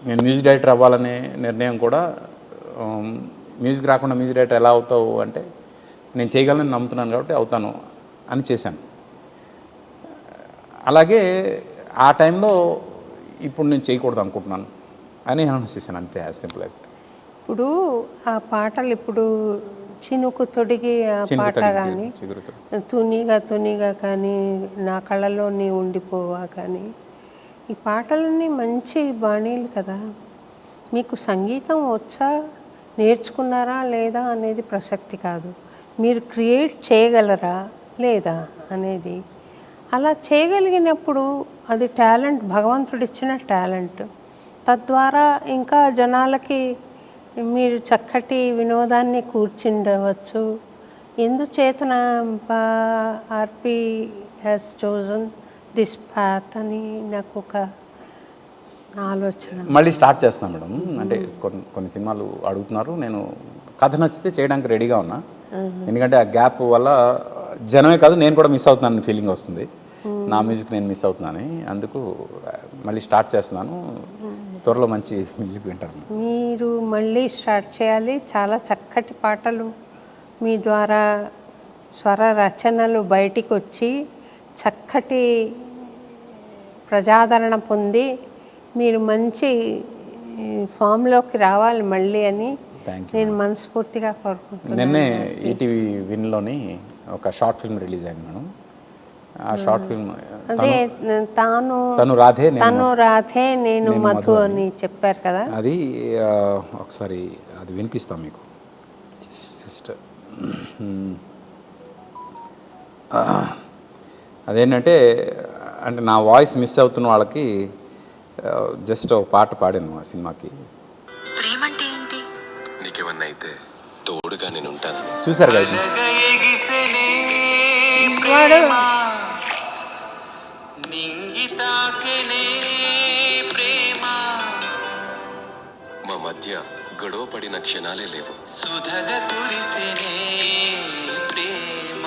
నేను మ్యూజిక్ డైరెక్టర్ అవ్వాలనే నిర్ణయం కూడా మ్యూజిక్ రాకుండా మ్యూజిక్ డైరెక్టర్ ఎలా అవుతావు అంటే నేను చేయగలను నమ్ముతున్నాను కాబట్టి అవుతాను అని చేశాను. అలాగే ఆ టైంలో ఇప్పుడు నేను చేయకూడదు అనుకుంటున్నాను అని అనౌన్స్ చేశాను అంతే, యాజ్ సింపుల్ యాజ్. ఇప్పుడు ఆ పాటలు, ఇప్పుడు చినుకు తొడిగి ఆ పాట కానీ, తునిగా కానీ, నా కళ్ళలో నీ ఉండిపోవా కానీ, ఈ పాటలన్నీ మంచి బాణీలు కదా. మీకు సంగీతం వచ్చా, నేర్చుకున్నారా లేదా అనేది ప్రసక్తి కాదు, మీరు క్రియేట్ చేయగలరా లేదా అనేది. అలా చేయగలిగినప్పుడు అది టాలెంట్, భగవంతుడిచ్చిన టాలెంట్. తద్వారా ఇంకా జనాలకి మీరు చక్కటి వినోదాన్ని కూర్చుండవచ్చు. ఎందుచేతన ఆర్పి హ్యాస్ చోజన్ దిస్ పాత్ అని నాకు ఒక ఆలోచన. మళ్ళీ స్టార్ట్ చేస్తాను మేడం. అంటే కొన్ని సినిమాలు అడుగుతున్నారు, నేను కథ నచ్చితే చేయడానికి రెడీగా ఉన్నా. ఎందుకంటే ఆ గ్యాప్ వల్ల జనమే కాదు నేను కూడా మిస్ అవుతున్నాను ఫీలింగ్ వస్తుంది, నా మ్యూజిక్ నేను మిస్ అవుతున్నాను. అందుకు మళ్ళీ స్టార్ట్ చేస్తున్నాను, త్వరలో మంచి మ్యూజిక్ వింటాను. మీరు మళ్ళీ స్టార్ట్ చేయాలి. చాలా చక్కటి పాటలు మీ ద్వారా స్వర రచనలు బయటికి వచ్చి చక్కటి ప్రజాదరణ పొంది మీరు మంచి ఫామ్లోకి రావాలి మళ్ళీ అని నేను మనస్ఫూర్తిగా కోరుకుంటున్నాను. నిన్నే ఈటీవీ విన్లోని ఒక షార్ట్ ఫిల్మ్ రిలీజ్ అయింది మేడం. ఆ షార్ట్ ఫిల్మ్ అదే తను రాధే నేను మధు అని చెప్పారు కదా, అది ఒకసారి అది వినిపిస్తాం మీకు. జస్ట్ అదేంటంటే అంటే నా వాయిస్ మిస్ అవుతున్న వాళ్ళకి జస్ట్ ఒక పాట పాడాను ఆ సినిమాకి. ప్రేమంటే ఏంటి? నీకేమన్నా అయితే తోడుగా నేను ఉంటాను. చూసారు కదా వాడు మా మధ్య గొడవ పడిన క్షణాలే లేవు. సుధగా కురిసేనే ప్రేమ,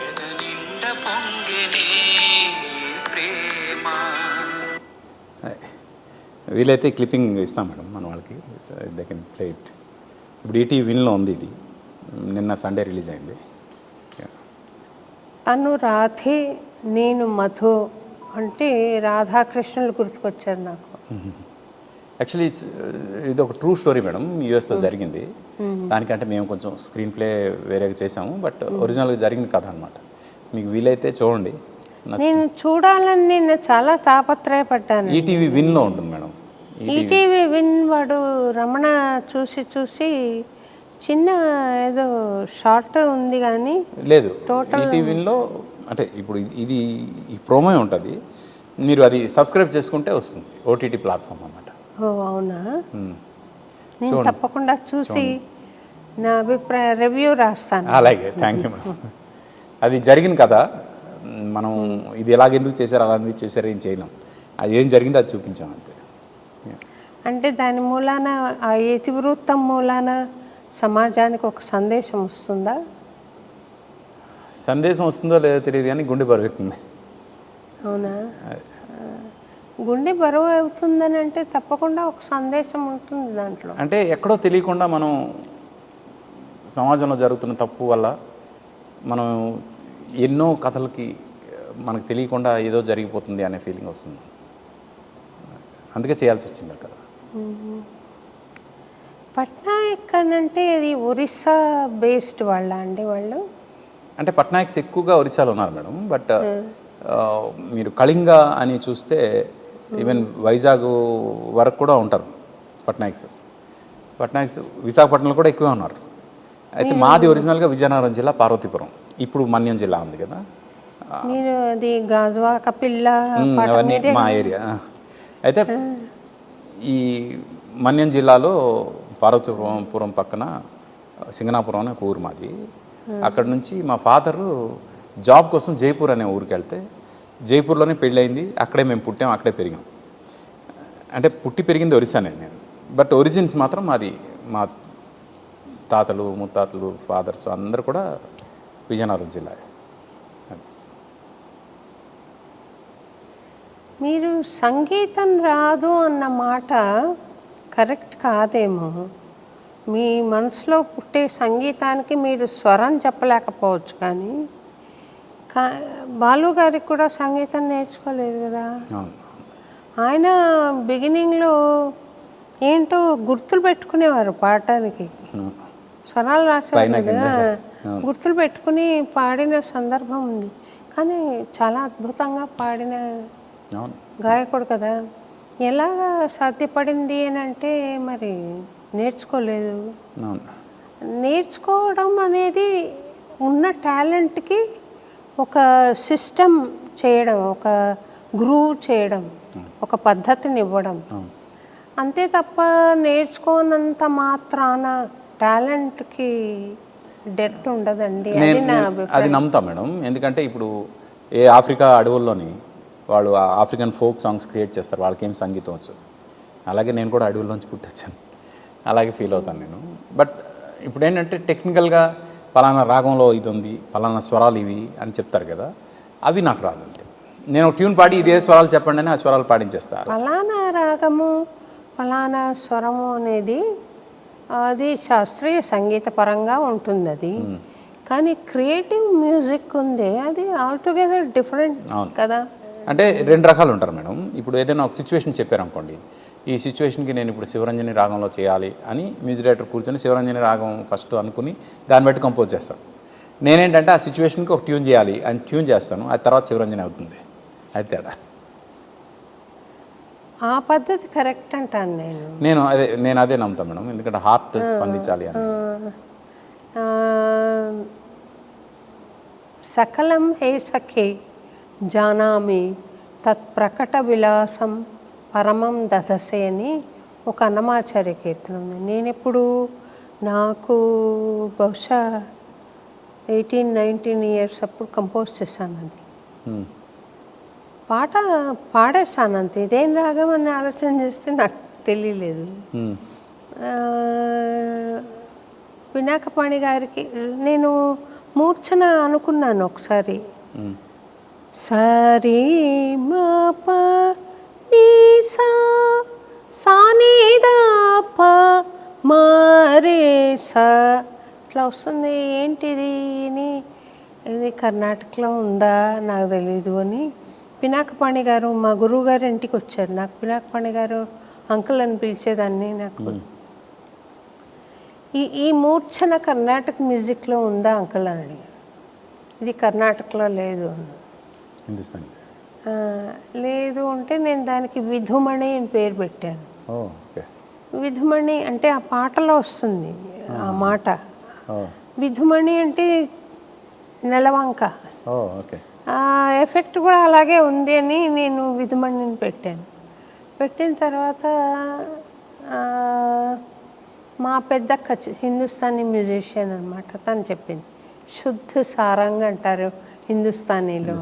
ఎద నిండ పొంగెనే ప్రేమ. వీలైతే క్లిప్పింగ్ ఇస్తాం మేడం మన వాళ్ళకి, దే కెన్ ప్లే ఇట్. ఇప్పుడు ఈటీవీ విన్లో ఉంది, ఇది నిన్న సండే రిలీజ్ అయింది. తను రాధే నేను మధు అంటే రాధాకృష్ణులు గుర్తుకొచ్చారు నాకు. యాక్చువల్లీ ఇది ఒక ట్రూ స్టోరీ మేడం, యూఎస్లో జరిగింది. దానికంటే మేము కొంచెం స్క్రీన్ ప్లే వేరేగా చేసాము, బట్ ఒరిజినల్గా జరిగిన కథ అనమాట. మీకు వీలైతే చూడండి. నేను చూడాలని నేను చాలా తాపత్రయపడ్డాను. ఈటీవీ విన్లో ఉంటుంది మేడం. ఈటీవీ విన్ వాడు రమణ చూసి చిన్న ఏదో షార్ట్ ఉంది కానీ లేదు, ఈటీవీ విన్లో అంటే ఇప్పుడు ఇది ఈ ప్రోమో ఉంటుంది, మీరు అది సబ్స్క్రైబ్ చేసుకుంటే వస్తుంది, ఓటీటీ ప్లాట్ఫామ్ అన్నమాట. ఓ అవునా? నేను తప్పకుండా చూసి నా అభిప్రాయ రివ్యూ రాస్తాను. అలాగే, థ్యాంక్ యూ మేడం. అది జరిగిన కదా, మనం ఇది ఎలాగెందుకు చేశారు అలా ఎందుకు చేశారు ఏం చేయలేం, అది ఏం జరిగిందో అది చూపించాం అంతే. అంటే దాని మూలాన ఆ ఇతివృత్తం మూలాన సమాజానికి ఒక సందేశం వస్తుందా? సందేశం వస్తుందో లేదో తెలియదు కానీ గుండె బరువెక్కుతుంది. అవునా? గుండె బరువు అవుతుందని అంటే తప్పకుండా ఒక సందేశం ఉంటుంది దాంట్లో. అంటే ఎక్కడో తెలియకుండా మనం సమాజంలో జరుగుతున్న తప్పు వల్ల మనం ఎన్నో కథలకి మనకు తెలియకుండా ఏదో జరిగిపోతుంది అనే ఫీలింగ్ వస్తుంది. అందుకే చేయాల్సి వచ్చింది కదా. పట్నాయక్ అంటే అది ఒరిస్సా బేస్డ్ వాళ్ళ అండి వాళ్ళు? అంటే పట్నాయక్స్ ఎక్కువగా ఒరిస్సాలో ఉన్నారు మేడం. బట్ మీరు కళింగ అని చూస్తే ఈవెన్ వైజాగ్ వరకు కూడా ఉంటారు పట్నాయక్స్. విశాఖపట్నంలో కూడా ఎక్కువే ఉన్నారు. అయితే మాది ఒరిజినల్గా విజయనగరం జిల్లా పార్వతీపురం, ఇప్పుడు మన్యం జిల్లా ఉంది కదా. మీరు అది గాజువాక పిల్ల అవన్నీ మా ఏరియా. అయితే ఈ మన్యం జిల్లాలో పార్వతీపురం పక్కన సింగనాపురం అనే ఒక ఊరు మాది. అక్కడ నుంచి మా ఫాదరు జాబ్ కోసం జైపూర్ అనే ఊరికి వెళ్తే జైపూర్లోనే పెళ్ళయింది. అక్కడే మేము పుట్టాం, అక్కడే పెరిగాం. అంటే పుట్టి పెరిగింది ఒరిస్సానే నేను. బట్ ఒరిజిన్స్ మాత్రం మాది, మా తాతలు ముత్తాతలు ఫాదర్స్ అందరూ కూడా విజయనగరం జిల్లా. మీరు సంగీతం రాదు అన్న మాట కరెక్ట్ కాదేమో. మీ మనసులో పుట్టే సంగీతానికి మీరు స్వరం చెప్పలేకపోవచ్చు, కానీ బాలు గారికి కూడా సంగీతం నేర్చుకోలేదు కదా. ఆయన బిగినింగ్లో ఏంటో గుర్తులు పెట్టుకునేవారు పాడటానికి, స్వరాలు రాసేవారు కదా, గుర్తులు పెట్టుకుని పాడిన సందర్భం ఉంది. కానీ చాలా అద్భుతంగా పాడిన గాయకుడు కదా. ఎలాగా సాధ్యపడింది అని అంటే మరి నేర్చుకోలేదు. నేర్చుకోవడం అనేది ఉన్న టాలెంట్కి ఒక సిస్టమ్ చేయడం, ఒక గ్రూవ్ చేయడం, ఒక పద్ధతిని ఇవ్వడం, అంతే తప్ప నేర్చుకోనంత మాత్రాన టాలెంట్కి డెప్త్ ఉండదండి. అది నమ్ముతా మేడం. ఎందుకంటే ఇప్పుడు ఏ ఆఫ్రికా అడవుల్లోని వాళ్ళు ఆఫ్రికన్ ఫోక్ సాంగ్స్ క్రియేట్ చేస్తారు, వాళ్ళకి ఏం సంగీతం వచ్చు. అలాగే నేను కూడా అడవుల్లోంచి పుట్టొచ్చాను, అలాగే ఫీల్ అవుతాను నేను. బట్ ఇప్పుడు ఏంటంటే టెక్నికల్గా పలానా రాగంలో ఇది ఉంది, పలానా స్వరాలు ఇవి అని చెప్తారు కదా, అవి నాకు రాదు. అంతే, నేను ఒక ట్యూన్ పాడి ఇదే స్వరాలు చెప్పండి అని ఆ స్వరాలు పాడించేస్తాను. ఫలానా రాగము ఫలానా స్వరము అనేది అది శాస్త్రీయ సంగీత పరంగా ఉంటుంది అది. కానీ క్రియేటివ్ మ్యూజిక్ ఉంది, అది ఆల్టుగెదర్ డిఫరెంట్ కదా. అంటే రెండు రకాలు ఉంటారు మేడం. ఇప్పుడు ఏదైనా ఒక సిచ్యువేషన్ చెప్పారనుకోండి, ఈ సిచ్యువేషన్కి నేను ఇప్పుడు శివరంజని రాగంలో చేయాలి అని మ్యూజిక్ డైరెక్టర్ కూర్చొని శివరంజని రాగం ఫస్ట్ అనుకుని దాన్ని బట్టి కంపోజ్ చేస్తాను. నేనేంటంటే ఆ సిచ్యువేషన్కి ఒక ట్యూన్ చేయాలి అని ట్యూన్ చేస్తాను, అది తర్వాత శివరంజని అవుతుంది. అది తేడా. ఆ పద్ధతి కరెక్ట్ అంటాను నేను అదే నమ్ముతాను మేడం. ఎందుకంటే హార్ట్ స్పందించాలి అని. సకలం హే సఖే జానామి తత్ప్రకట విలాసం పరమం దదసే అని ఒక అన్నమాచార్య కీర్తన ఉంది. నేనెప్పుడు నాకు బహుశా 18-19 ఇయర్స్ అప్పుడు కంపోజ్ చేశాను. అది పాట పాడేశాను అంతే. ఇదేం రాగం అని ఆలోచన చేస్తే నాకు తెలియలేదు. పినాకపాణి గారికి నేను మూర్ఛన అనుకున్నాను ఒకసారి. సరి మా ప నీ సా సా నీ దా ప మా రే సా ఇట్లా వస్తుంది, ఏంటిది అని. ఇది కర్ణాటకలో ఉందా నాకు తెలీదు అని పినాకపాణి గారు, మా గురువు గారు ఇంటికి వచ్చారు. నాకు పినాకపాణి గారు అంకుల్ అని పిలిచేదాన్ని. నాకు ఈ మూర్ఛన కర్ణాటక మ్యూజిక్లో ఉందా అంకుల్ అని అడిగారు. ఇది కర్ణాటకలో లేదు హిందుస్థానీ లేదు అంటే నేను దానికి విధుమణి అని పేరు పెట్టాను. విధుమణి అంటే ఆ పాటలో వస్తుంది ఆ మాట. విధుమణి అంటే నెలవంక. ఆ ఎఫెక్ట్ కూడా అలాగే ఉంది అని నేను విధుమణిని పెట్టాను. పెట్టిన తర్వాత మా పెద్దక్క హిందుస్థానీ మ్యూజిషియన్ అనమాట, తను చెప్పింది శుద్ధ సారంగ్ అంటారు హిందుస్థానీలో.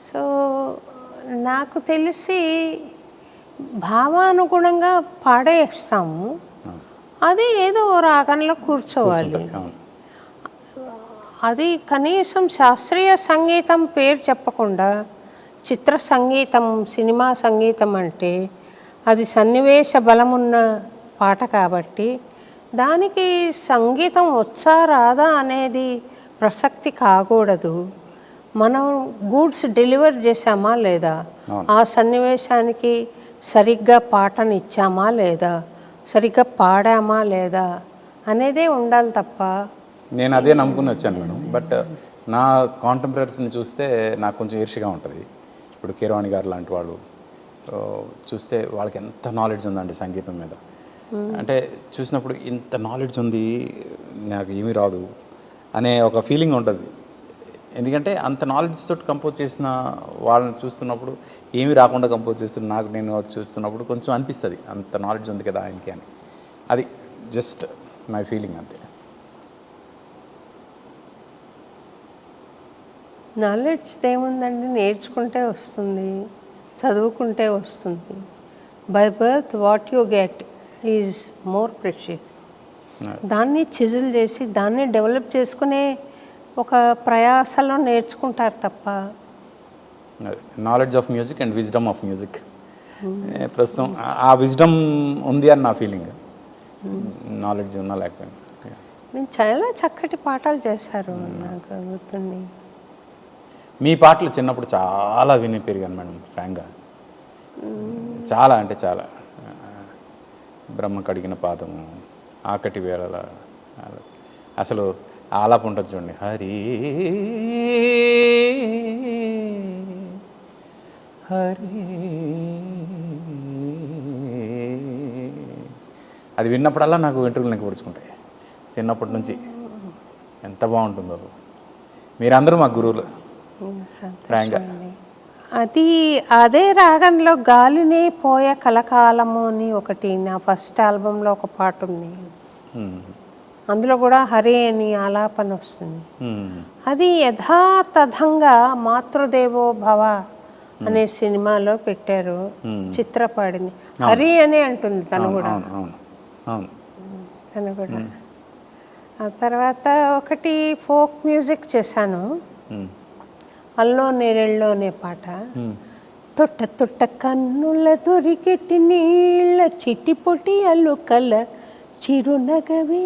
సో నాకు తెలిసి భావానుగుణంగా పాడేస్తాము, అది ఏదో రాగంలో కూర్చోవాలి. అవును. అది కనీసం శాస్త్రీయ సంగీతం పేరు చెప్పకుండా చిత్ర సంగీతం, సినిమా సంగీతం అంటే అది సన్నివేశ బలమున్న పాట కాబట్టి దానికి సంగీతం వచ్చా రాదా అనేది ప్రసక్తి కాకూడదు. మనం గూడ్స్ డెలివర్ చేసామా లేదా, ఆ సన్నివేశానికి సరిగ్గా పాటను ఇచ్చామా లేదా, సరిగ్గా పాడామా లేదా అనేదే ఉండాలి తప్ప. నేను అదే నమ్ముకుని వచ్చాను మేడం. బట్ నా కాంటెంపరీస్ని చూస్తే నాకు కొంచెం ఈర్ష్యగా ఉంటుంది. ఇప్పుడు కీరవాణి గారు లాంటి వాళ్ళు చూస్తే వాళ్ళకి ఎంత నాలెడ్జ్ ఉందండి సంగీతం మీద. అంటే చూసినప్పుడు ఇంత నాలెడ్జ్ ఉంది, నాకు ఏమీ రాదు అనే ఒక ఫీలింగ్ ఉంటుంది. ఎందుకంటే అంత నాలెడ్జ్ తోటి కంపోజ్ చేసిన వాళ్ళని చూస్తున్నప్పుడు ఏమీ రాకుండా కంపోజ్ చేస్తున్న నాకు నేను చూస్తున్నప్పుడు కొంచెం అనిపిస్తుంది, అంత నాలెడ్జ్ ఉంది కదా ఆయనకి అని. అది జస్ట్ మై ఫీలింగ్ అంతే. నాలెడ్జ్ ఏముందండి, నేర్చుకుంటే వస్తుంది, చదువుకుంటే వస్తుంది. By birth what you get is more precious. దాన్ని చిజిల్ చేసి దాన్ని డెవలప్ చేసుకునే ఒక ప్రయాసలో నేర్చుకుంటారు తప్ప. Knowledge of music and wisdom of music. ప్రస్తుతం ఆ విజ్డమ్ ఉంది అని నా ఫీలింగ్, నాలెడ్జ్ ఉన్నా లేకపోయినా. నేను చాలా చక్కటి పాటలు చేశారు, నాకు గుర్తుంది. మీ పాటలు చిన్నప్పుడు చాలా విని పెరిగాను మేడం, ఫ్రాంక్గా. చాలా అంటే చాలా. బ్రహ్మ కడిగిన పాదము, ఆకటి వేళల, అసలు ఆలాప ఉంటుంది చూడండి, హరి హరి. అది విన్నప్పుడల్లా నాకు వెంట్రుకలు నాకు పొడుచుకుంటాయి చిన్నప్పటి నుంచి. ఎంత బాగుంటుందో. మీరందరూ మా గురువులు ఫ్రాంక్గా. అది అదే రాగంలో గాలినే పోయ కలకాలము అని ఒకటి నా ఫస్ట్ ఆల్బంలో ఒక పాట ఉంది. అందులో కూడా హరి అని ఆలాపన వస్తుంది. అది యథాతథంగా మాతృదేవో భవ అనే సినిమాలో పెట్టారు, చిత్ర పాడింది. హరి అనే అంటుంది తను కూడా. తను కూడా. ఆ తర్వాత ఒకటి ఫోక్ మ్యూజిక్ చేశాను, అల్లో నేరెళ్ళో అనే పాట. తొట్ట తొట్ట కన్నుల దొరికెట్టి నీళ్ళ చిట్టి పొట్టి అల్లుకల చిరునగవే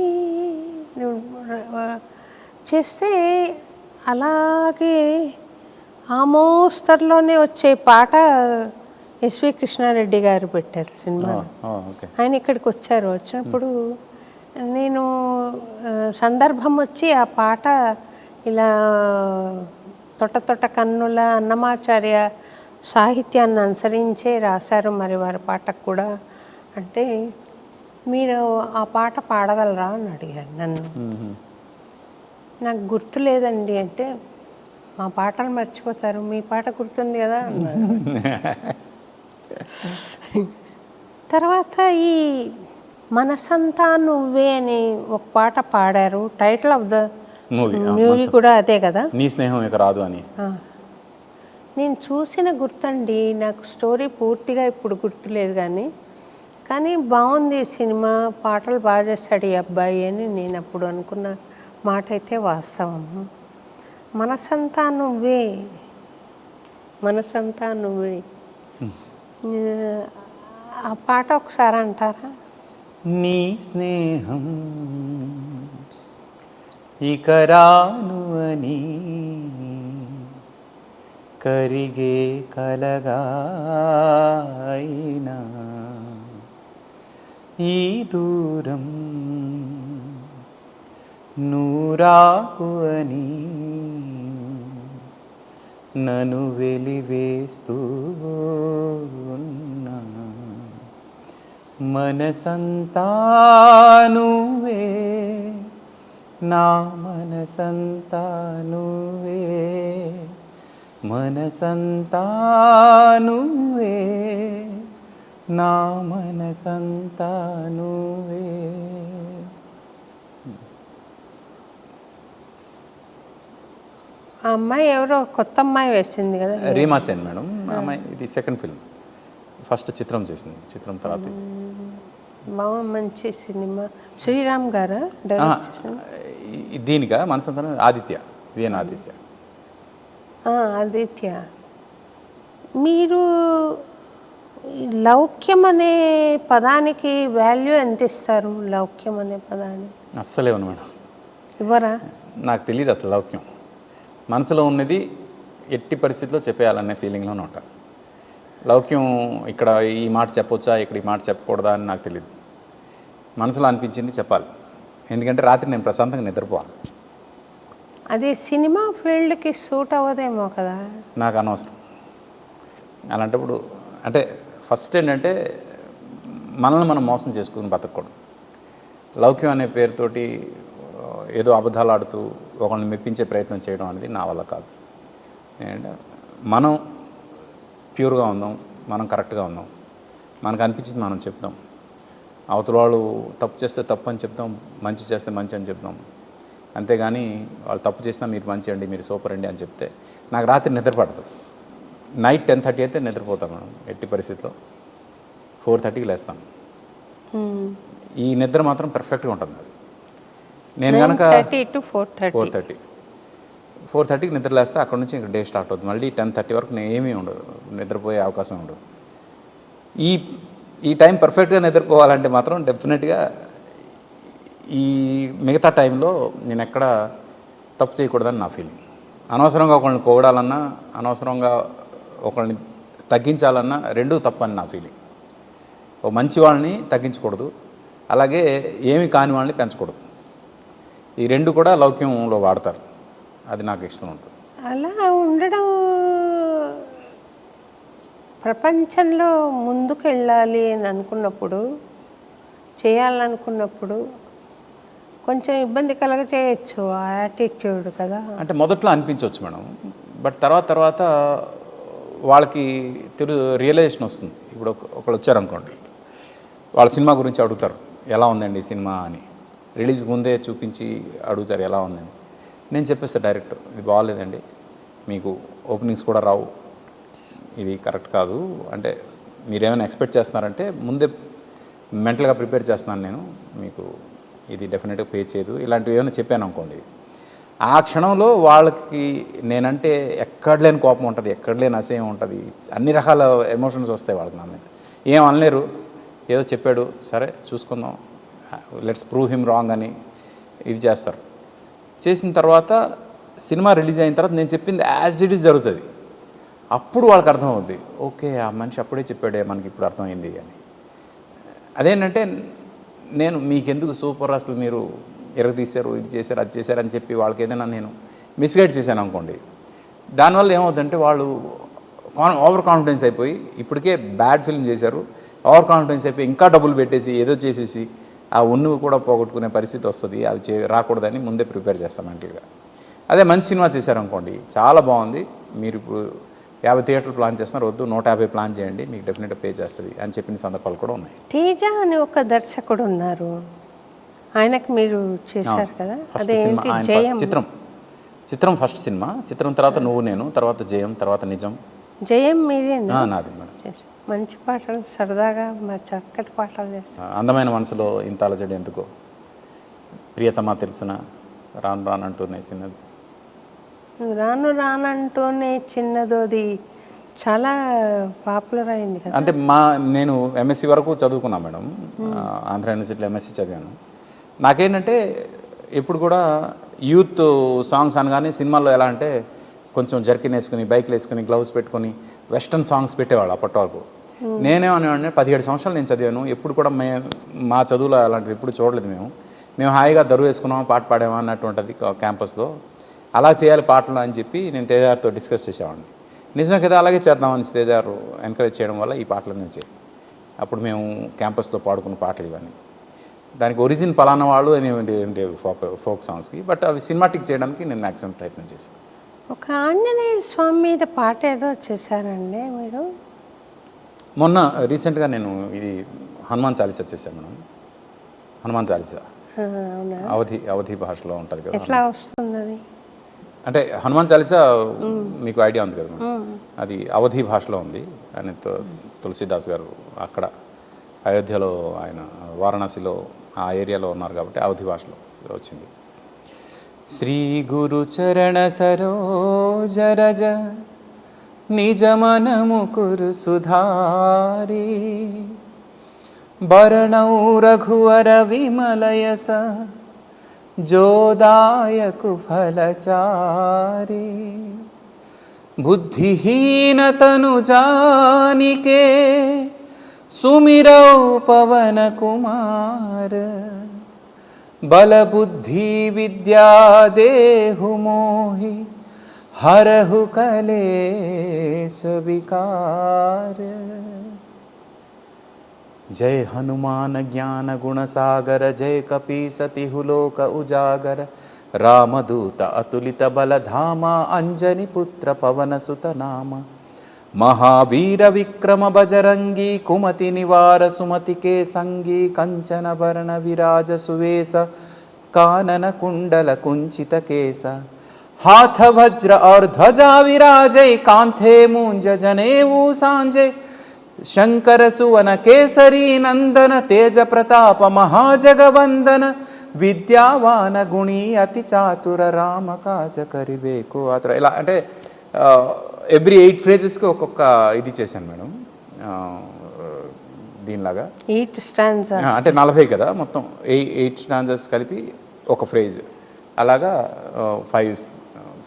చేస్తే అలాగే ఆ మోస్తరులోనే వచ్చే పాట ఎస్వి కృష్ణారెడ్డి గారు పెట్టారు సినిమా. ఆయన ఇక్కడికి వచ్చారు, వచ్చినప్పుడు నేను సందర్భం వచ్చి ఆ పాట ఇలా తొట్ట తొట్ట కన్నుల అన్నమాచార్య సాహిత్యాన్ని అనుసరించే రాశారు మరి వారి పాటకు కూడా. అంటే మీరు ఆ పాట పాడగలరా అని అడిగారు నన్ను. నాకు గుర్తు లేదండి అంటే, మా పాటలు మర్చిపోతారు, మీ పాట గుర్తుంది కదా అన్నారు. తర్వాత ఈ మనసంతా నువ్వే అని ఒక పాట పాడారు, టైటిల్ ఆఫ్ ద మూవీ కూడా అదే కదా, నీ స్నేహం ఇక రాదు అని. నేను చూసిన గుర్తండి, నాకు స్టోరీ పూర్తిగా ఇప్పుడు గుర్తులేదు కానీ బాగుంది సినిమా, పాటలు బాగా చేస్తాడు ఈ అబ్బాయి అని నేను అప్పుడు అనుకున్న మాట అయితే వాస్తవం. మనసంతా నువ్వే, మనసంతా నువ్వే. ఆ పాట ఒకసారి అంటారా? నీ స్నేహం ఇక రాను అని కరిగే కలగా అయినా ఈ దూరం నూరాకు అని నన్ను వెలివేస్తూ ఉన్నా. మనసంతా నువ్వే, నా మనసంతా నువ్వే, మనసంతా నువ్వే, నా మనసంతా నువ్వే. ఆ అమ్మాయి ఎవరో కొత్త అమ్మాయి వేసింది కదా, రీమా సేన్ మేడం. అమ్మాయి ఇది సెకండ్ ఫిల్మ్, ఫస్ట్ చిత్రం చేసింది, చిత్రం తర్వాత బాగా మంచి సినిమా. శ్రీరామ్ గారా డైరెక్షన్? దీనిగా మనసంతా ఆదిత్య, విఎన్ ఆదిత్య. ఆదిత్య. మీరు లౌక్యం అనే పదానికి వాల్యూ ఎంత ఇస్తారు? లౌక్యం అనే పదాన్ని అస్సలే ఉంది మేడం, ఇవ్వరా? నాకు తెలియదు అసలు లౌక్యం. మనసులో ఉన్నది ఎట్టి పరిస్థితిలో చెప్పేయాలనే ఫీలింగ్లోనే ఉంటాను. లౌక్యం ఇక్కడ ఈ మాట చెప్పొచ్చా, ఇక్కడ ఈ మాట చెప్పకూడదా అని నాకు తెలియదు. మనసులో అనిపించింది చెప్పాలి, ఎందుకంటే రాత్రి నేను ప్రశాంతంగా నిద్రపోవాలి. అది సినిమా ఫీల్డ్కి సూట్ అవ్వదేమో కదా? నాకు అనవసరం అలాంటప్పుడు. అంటే ఫస్ట్ ఏంటంటే మనల్ని మనం మోసం చేసుకుని బతకూడదు. లౌక్యం అనే పేరుతోటి ఏదో అబద్ధాలు ఆడుతూ ఒకరిని మెప్పించే ప్రయత్నం చేయడం అనేది నా వల్ల కాదు. ఏంటంటే మనం ప్యూర్గా ఉందాం, మనం కరెక్ట్గా ఉందాం, మనకు అనిపించింది మనం చెప్తాం. అవతల వాళ్ళు తప్పు చేస్తే తప్పు అని చెప్తాం, మంచి చేస్తే మంచి అని చెప్తాం. అంతేగాని వాళ్ళు తప్పు చేసినా మీరు మంచి అండి, మీరు సూపర్ అండి అని చెప్తే నాకు రాత్రి నిద్ర పడదు. నైట్ 10:30 అయితే నిద్రపోతాం మేడం, ఎట్టి పరిస్థితిలో 4:30కి లేస్తాం. ఈ నిద్ర మాత్రం పర్ఫెక్ట్గా ఉంటుంది. నేను కనుక 4:30కి నిద్ర లేస్తే అక్కడ నుంచి ఇంకా డే స్టార్ట్ అవుతుంది. మళ్ళీ 10:30 వరకు నేను ఏమీ ఉండదు, నిద్రపోయే అవకాశం ఉండదు. ఈ టైం పర్ఫెక్ట్గా నిద్రపోవాలంటే మాత్రం డెఫినెట్గా ఈ మిగతా టైంలో నేను ఎక్కడ తప్పు చేయకూడదని నా ఫీలింగ్. అనవసరంగా ఒకళ్ళని పొగడాలన్నా, అనవసరంగా ఒకళ్ళని తగ్గించాలన్నా రెండూ తప్పని నా ఫీలింగ్. ఓ మంచి వాళ్ళని తగ్గించకూడదు, అలాగే ఏమి కాని వాళ్ళని పెంచకూడదు. ఈ రెండు కూడా లౌక్యంలో వాడతారు, అది నాకు ఇష్టం ఉంటుంది. అలా ఉండడం ప్రపంచంలో ముందుకు వెళ్ళాలి అని అనుకున్నప్పుడు, చేయాలనుకున్నప్పుడు కొంచెం ఇబ్బంది కలగ చేయొచ్చు ఆ యాటిట్యూడ్ కదా. అంటే మొదట్లో అనిపించవచ్చు మేడం, బట్ తర్వాత వాళ్ళకి రియలైజేషన్ వస్తుంది. ఇప్పుడు ఒకళ్ళు వచ్చారనుకోండి, వాళ్ళ సినిమా గురించి అడుగుతారు, ఎలా ఉందండి సినిమా అని. రిలీజ్ ముందే చూపించి అడుగుతారు ఎలా ఉందని. నేను చెప్పేస్తాను డైరెక్ట్, ఇది బాగాలేదండి, మీకు ఓపెనింగ్స్ కూడా రావు, ఇది కరెక్ట్ కాదు. అంటే మీరేమైనా ఎక్స్పెక్ట్ చేస్తున్నారంటే ముందే మెంటల్గా ప్రిపేర్ చేస్తున్నాను నేను, మీకు ఇది డెఫినెట్గా పే చేయదు, ఇలాంటివి ఏమైనా చెప్పాను అనుకోండి. ఆ క్షణంలో వాళ్ళకి నేనంటే ఎక్కడ లేని కోపం ఉంటుంది, ఎక్కడ లేని అసహ్యం ఉంటుంది, అన్ని రకాల ఎమోషన్స్ వస్తాయి వాళ్ళకి నా మీద. ఏం అనలేరు, ఏదో చెప్పాడు సరే చూసుకుందాం, లెట్స్ ప్రూవ్ హిమ్ రాంగ్ అని ఇది చేస్తారు. చేసిన తర్వాత సినిమా రిలీజ్ అయిన తర్వాత నేను చెప్పింది యాజ్ ఇట్ ఈస్ జరుగుతుంది. అప్పుడు వాళ్ళకి అర్థమవుద్ది, ఓకే ఆ మనిషి అప్పుడే చెప్పాడే, మనకి ఇప్పుడు అర్థమైంది అని. అదేంటంటే నేను మీకెందుకు సూపర్, అసలు మీరు ఎరగదీశారు, ఇది చేశారు, అది చేశారు అని చెప్పి వాళ్ళకి ఏదైనా నేను మిస్గైడ్ చేశాను అనుకోండి, దానివల్ల ఏమవుతుందంటే వాళ్ళు ఓవర్ కాన్ఫిడెన్స్ అయిపోయి, ఇప్పటికే బ్యాడ్ ఫిల్మ్ చేశారు, ఓవర్ కాన్ఫిడెన్స్ అయిపోయి ఇంకా డబ్బులు పెట్టేసి ఏదో చేసేసి ఆ ఉన్నవి కూడా పోగొట్టుకునే పరిస్థితి వస్తుంది. అవి రాకూడదని ముందే ప్రిపేర్ చేస్తాం మెంటల్గా. అదే మంచి సినిమా చేశారనుకోండి, చాలా బాగుంది, మీరు ఇప్పుడు 50 థియేటర్లు ప్లాన్ చేస్తున్నారు, వద్దు 150 ప్లాన్ చేయండి, మీకు డెఫినెట్గా పే చేస్తుంది అని చెప్పిన సందర్భాలు కూడా ఉన్నాయి. తేజ అని ఒక దర్శకుడు ఉన్నారు, ఆయనకు మీరు చేశారు కదా, అదేంటి జయం చిత్రం ఫస్ట్ సినిమా, చిత్రం తర్వాత నువ్వు నేను, తర్వాత జయం, తర్వాత నిజం. జయం మీరేనా? నాది మేడం. మంచి పాటలు, సరదాగా చక్కటి పాటలు చేస్తారు. అందమైన మనసులో ఇంత అలజడి ఎందుకో, ప్రియతమా తెలుసున, రాను రానంటూనే చిన్నది, రాను రానంటూనే చిన్నదోది చాలా పాపులర్ అయింది కదా. అంటే నేను ఎంఎస్సి వరకు చదువుకున్నా మేడం, ఆంధ్ర యూనివర్సిటీలో ఎంఎస్సి చదివాను. నాకేంటంటే ఎప్పుడు కూడా యూత్ సాంగ్స్ అనగానే సినిమాల్లో ఎలా అంటే కొంచెం జర్కిన్ వేసుకుని, బైక్లు వేసుకుని, గ్లౌస్ పెట్టుకుని వెస్టర్న్ సాంగ్స్ పెట్టేవాళ్ళు అప్పటి వరకు. నేనేమనేవాడిని, 17 సంవత్సరాలు నేను చదివాను, ఎప్పుడు కూడా మా చదువులో అలాంటివి ఎప్పుడు చూడలేదు. మేము హాయిగా దరువు వేసుకున్నామా, పాట పాడామా అన్నట్టు ఉంటుంది క్యాంపస్లో. అలా చేయాలి పాటలు అని చెప్పి నేను తేజారితో డిస్కస్ చేసేవాడిని. నిజమే కదా, అలాగే చేద్దామని తేజారు ఎంకరేజ్ చేయడం వల్ల ఈ పాటలన్నీ వచ్చాయి. అప్పుడు మేము క్యాంపస్లో పాడుకున్న పాటలు ఇవన్నీ. దానికి ఒరిజిన్ పలానా వాళ్ళు అని లేవు ఫోక్ సాంగ్స్కి, బట్ అవి సినిమాటిక్ చేయడానికి నేను మ్యాక్సిమం ప్రయత్నం చేశాను. ఒక ఆంజనేయ స్వామి మీద పాట ఏదో చేశారండి మీరు? మొన్న రీసెంట్గా నేను ఇది హనుమాన్ చాలీసా చేశాను మేడం. హనుమాన్ చాలీసా అవధి భాషలో ఉంటుంది కదా. ఎట్లా వస్తుంది అది? అంటే హనుమాన్ చాలీసా మీకు ఐడియా ఉంది కదా మేడం? అది అవధి భాషలో ఉంది. ఆయన తులసీదాస్ గారు అక్కడ అయోధ్యలో, ఆయన వారణాసిలో ఆ ఏరియాలో ఉన్నారు కాబట్టి అవధి భాషలో వచ్చింది. శ్రీ గురు చరణ సరోజ రజ నిజ మనము కురు సుధారి బరణౌ రఘువర విమలయస జోదాయకు ఫలచారి బుద్ధిహీనతను జానికే సుమిరౌ పవన కుమార బల బుద్ధి విద్యా దేహు మోహి హరహు కలేశ విकार जय हनुमान ज्ञान गुण सागर जय कपी सतिहु लोक उजागर रामदूत अतुलित बल धामा अंजनी पुत्र पवन सुत नाम महावीर विक्रम बजरंगी कुमति निवार सुमति के संगी कंचन वर्ण विराज सुवेश कानन कुंडल कुंचित केस हाथ वज्र और ध्वजा विराजय कांथे मूंज जनेऊ सांजे शंकर सुवन केसरी नंदन तेज प्रताप महाजगवंदन विद्यावान गुणी अति चातुर राम काज करिबेको आतुर ఇలా అంటే ఎవ్రీ 8 ఫ్రేజెస్కి ఒక్కొక్క ఇది చేశాను మేడం. దీనిలాగా 8 స్టాంజాస్ అంటే 40 కదా మొత్తం, 8 స్టాంజర్స్ కలిపి ఒక ఫ్రేజ్ అలాగా 5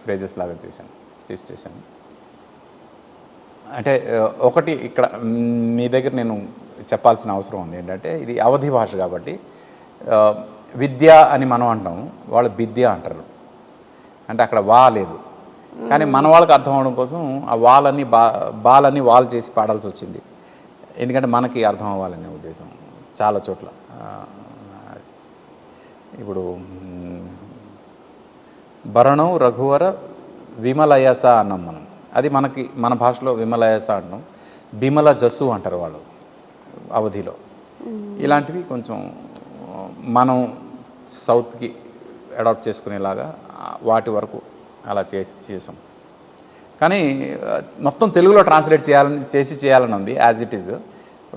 ఫ్రేజెస్ లాగా చేశాను. అంటే ఒకటి ఇక్కడ మీ దగ్గర నేను చెప్పాల్సిన అవసరం ఉంది ఏంటంటే, ఇది అవధి భాష కాబట్టి విద్య అని మనం అంటాం, వాళ్ళు విద్య అంటారు. అంటే అక్కడ వా లేదు, కానీ మన వాళ్ళకి అర్థం అవడం కోసం ఆ వాళ్ళని బాలని వాళ్ళు చేసి పాడాల్సి వచ్చింది. ఎందుకంటే మనకి అర్థం అవ్వాలనే ఉద్దేశం చాలా చోట్ల. ఇప్పుడు భరణం రఘువర విమలయస అన్నాం మనం, అది మనకి మన భాషలో విమలయస అంటాం. బిమల జస్సు అంటారు వాళ్ళు అవధిలో. ఇలాంటివి కొంచెం మనం సౌత్కి అడాప్ట్ చేసుకునేలాగా వాటి వరకు అలా చేసాం. కానీ మొత్తం తెలుగులో ట్రాన్స్లేట్ చేయాలని ఉంది యాజ్ ఇట్ ఈజ్.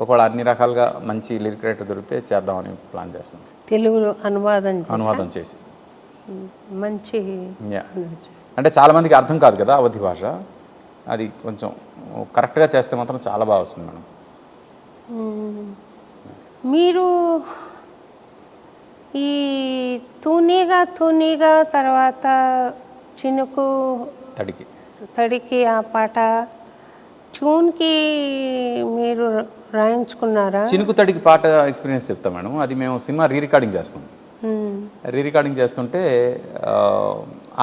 ఒకవేళ అన్ని రకాలుగా మంచి లిరిక్ రైటర్ దొరికితే చేద్దామని ప్లాన్ చేస్తాం. తెలుగులో అనువాదం చేసి మంచి అంటే చాలామందికి అర్థం కాదు కదా అవధి భాష, అది కొంచెం కరెక్ట్గా చేస్తే మాత్రం చాలా బాగా వస్తుంది మేడం. మీరు ఈ తూనీగా తర్వాత చినుకు తడికి ఆ పాట ట్యూన్కి మీరు రాయించుకున్నారా? చినుకు తడికి పాట ఎక్స్పీరియన్స్ చెప్తాం మేడం. అది మేము సినిమా రికార్డింగ్ చేస్తాం. రికార్డింగ్ చేస్తుంటే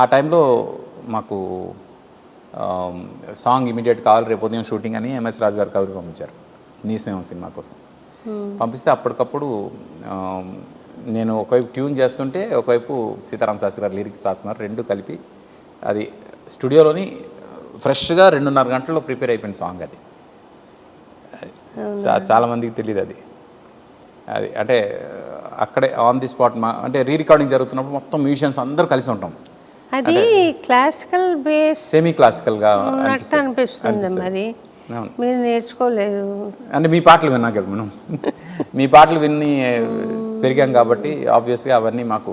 ఆ టైంలో మాకు సాంగ్ ఇమీడియట్ కావాలి, రేపు ఉదయం షూటింగ్ అని ఎంఎస్ రాజు గారు కబురు పంపించారు నీ స్నేహం సినిమా కోసం. పంపిస్తే అప్పటికప్పుడు నేను ఒకవైపు ట్యూన్ చేస్తుంటే ఒకవైపు సీతారామ శాస్త్రి గారు లిరిక్స్ రాస్తున్నారు. రెండు కలిపి అది స్టూడియోలోని ఫ్రెష్గా 2.5 గంటల్లో ప్రిపేర్ అయిపోయింది సాంగ్. అది చాలామందికి తెలియదు. అది అంటే అక్కడే ఆన్ ది స్పాట్ అంటే రికార్డింగ్ జరుగుతున్నప్పుడు మొత్తం మ్యూజిషియన్స్ అందరూ కలిసి ఉంటాం. అది క్లాసికల్ బేస్ సెమీ క్లాసికల్గా అనిపిస్తుంది. మరి మీరు నేర్చుకోలేదు అంటే మీ పాటలు విన్నా కదా మనం, మీ పాటలు విని పెరిగాం కాబట్టి ఆబ్వియస్గా అవన్నీ మాకు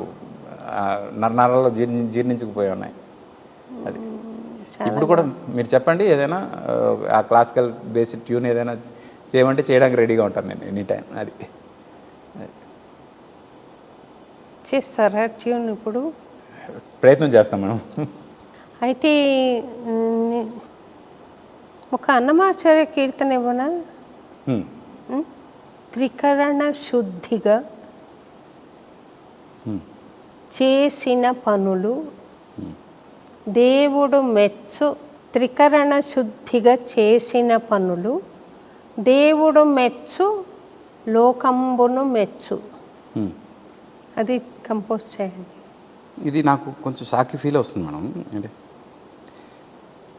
నరనరాల్లో జీర్ణించుకుపోయి ఉన్నాయి. అది ఇప్పుడు కూడా మీరు చెప్పండి ఏదైనా ఆ క్లాసికల్ బేసిక్ ట్యూన్ ఏదైనా చేయమంటే చేయడానికి రెడీగా ఉంటాను నేను ఎనీ టైం. అది చేస్తారా ట్యూన్? ఇప్పుడు ప్రయత్నం చేస్తాం మేడం. అయితే ఒక అన్నమాచార్య కీర్తన ఇవ్వనా? త్రికరణ శుద్ధిగా చేసిన పనులు దేవుడు మెచ్చు. త్రికరణ శుద్ధిగా చేసిన పనులు దేవుడు మెచ్చు, లోకంబును మెచ్చు. అది కంపోజ్ చేయండి. ఇది నాకు కొంచెం సాకి ఫీల్ వస్తుంది మేడం. అంటే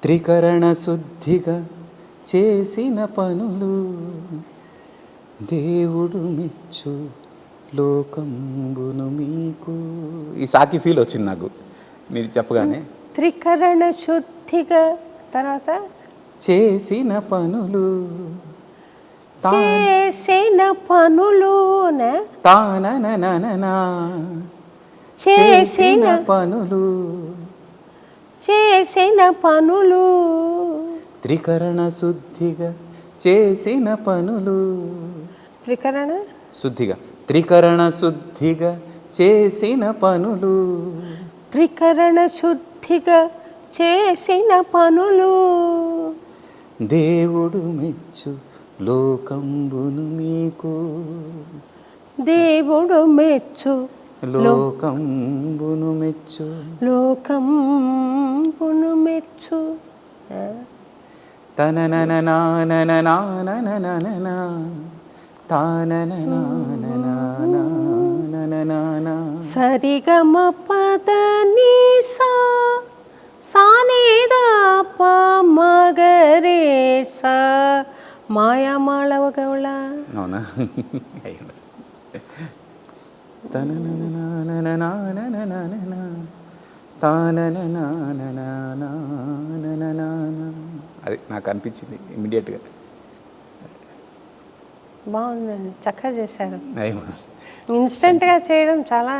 త్రికరణ శుద్ధిగా చేసిన పనులు దేవుడు మెచ్చు, లోకంబును మీకు. ఈ సాకి ఫీల్ వచ్చింది నాకు మీరు చెప్పగానే. త్రికరణ శుద్ధిగా, తర్వాత చేసిన పనులు చేసిన పనులునా, తానననననా చేసిన పనులు చేసిన పనులు, త్రికరణ శుద్ధిగా చేసిన పనులు, త్రికరణ శుద్ధిగా త్రికరణ శుద్ధిగా చేసిన పనులు, త్రికరణ శుద్ధిగా చేసిన పనులు, దేవుడు మెచ్చు లోకంబును మీకు, దేవుడు మెచ్చు లోకంబును మెచ్చు, లోకంబును మెచ్చు. తననననానననాననననా తానననానననానననా. సరిగమ పద నీ సా సానిదా ప మగరే సా మాయామాళవ గౌళ. అవునా? తననననానననానననా తానననానననానననా. అది నాకు అనిపించింది ఇమ్మీడియట్గా. బాగుందండి, చక్కగా చేశారు. అయ్యో, ఇన్స్టెంట్గా చేయడం చాలా.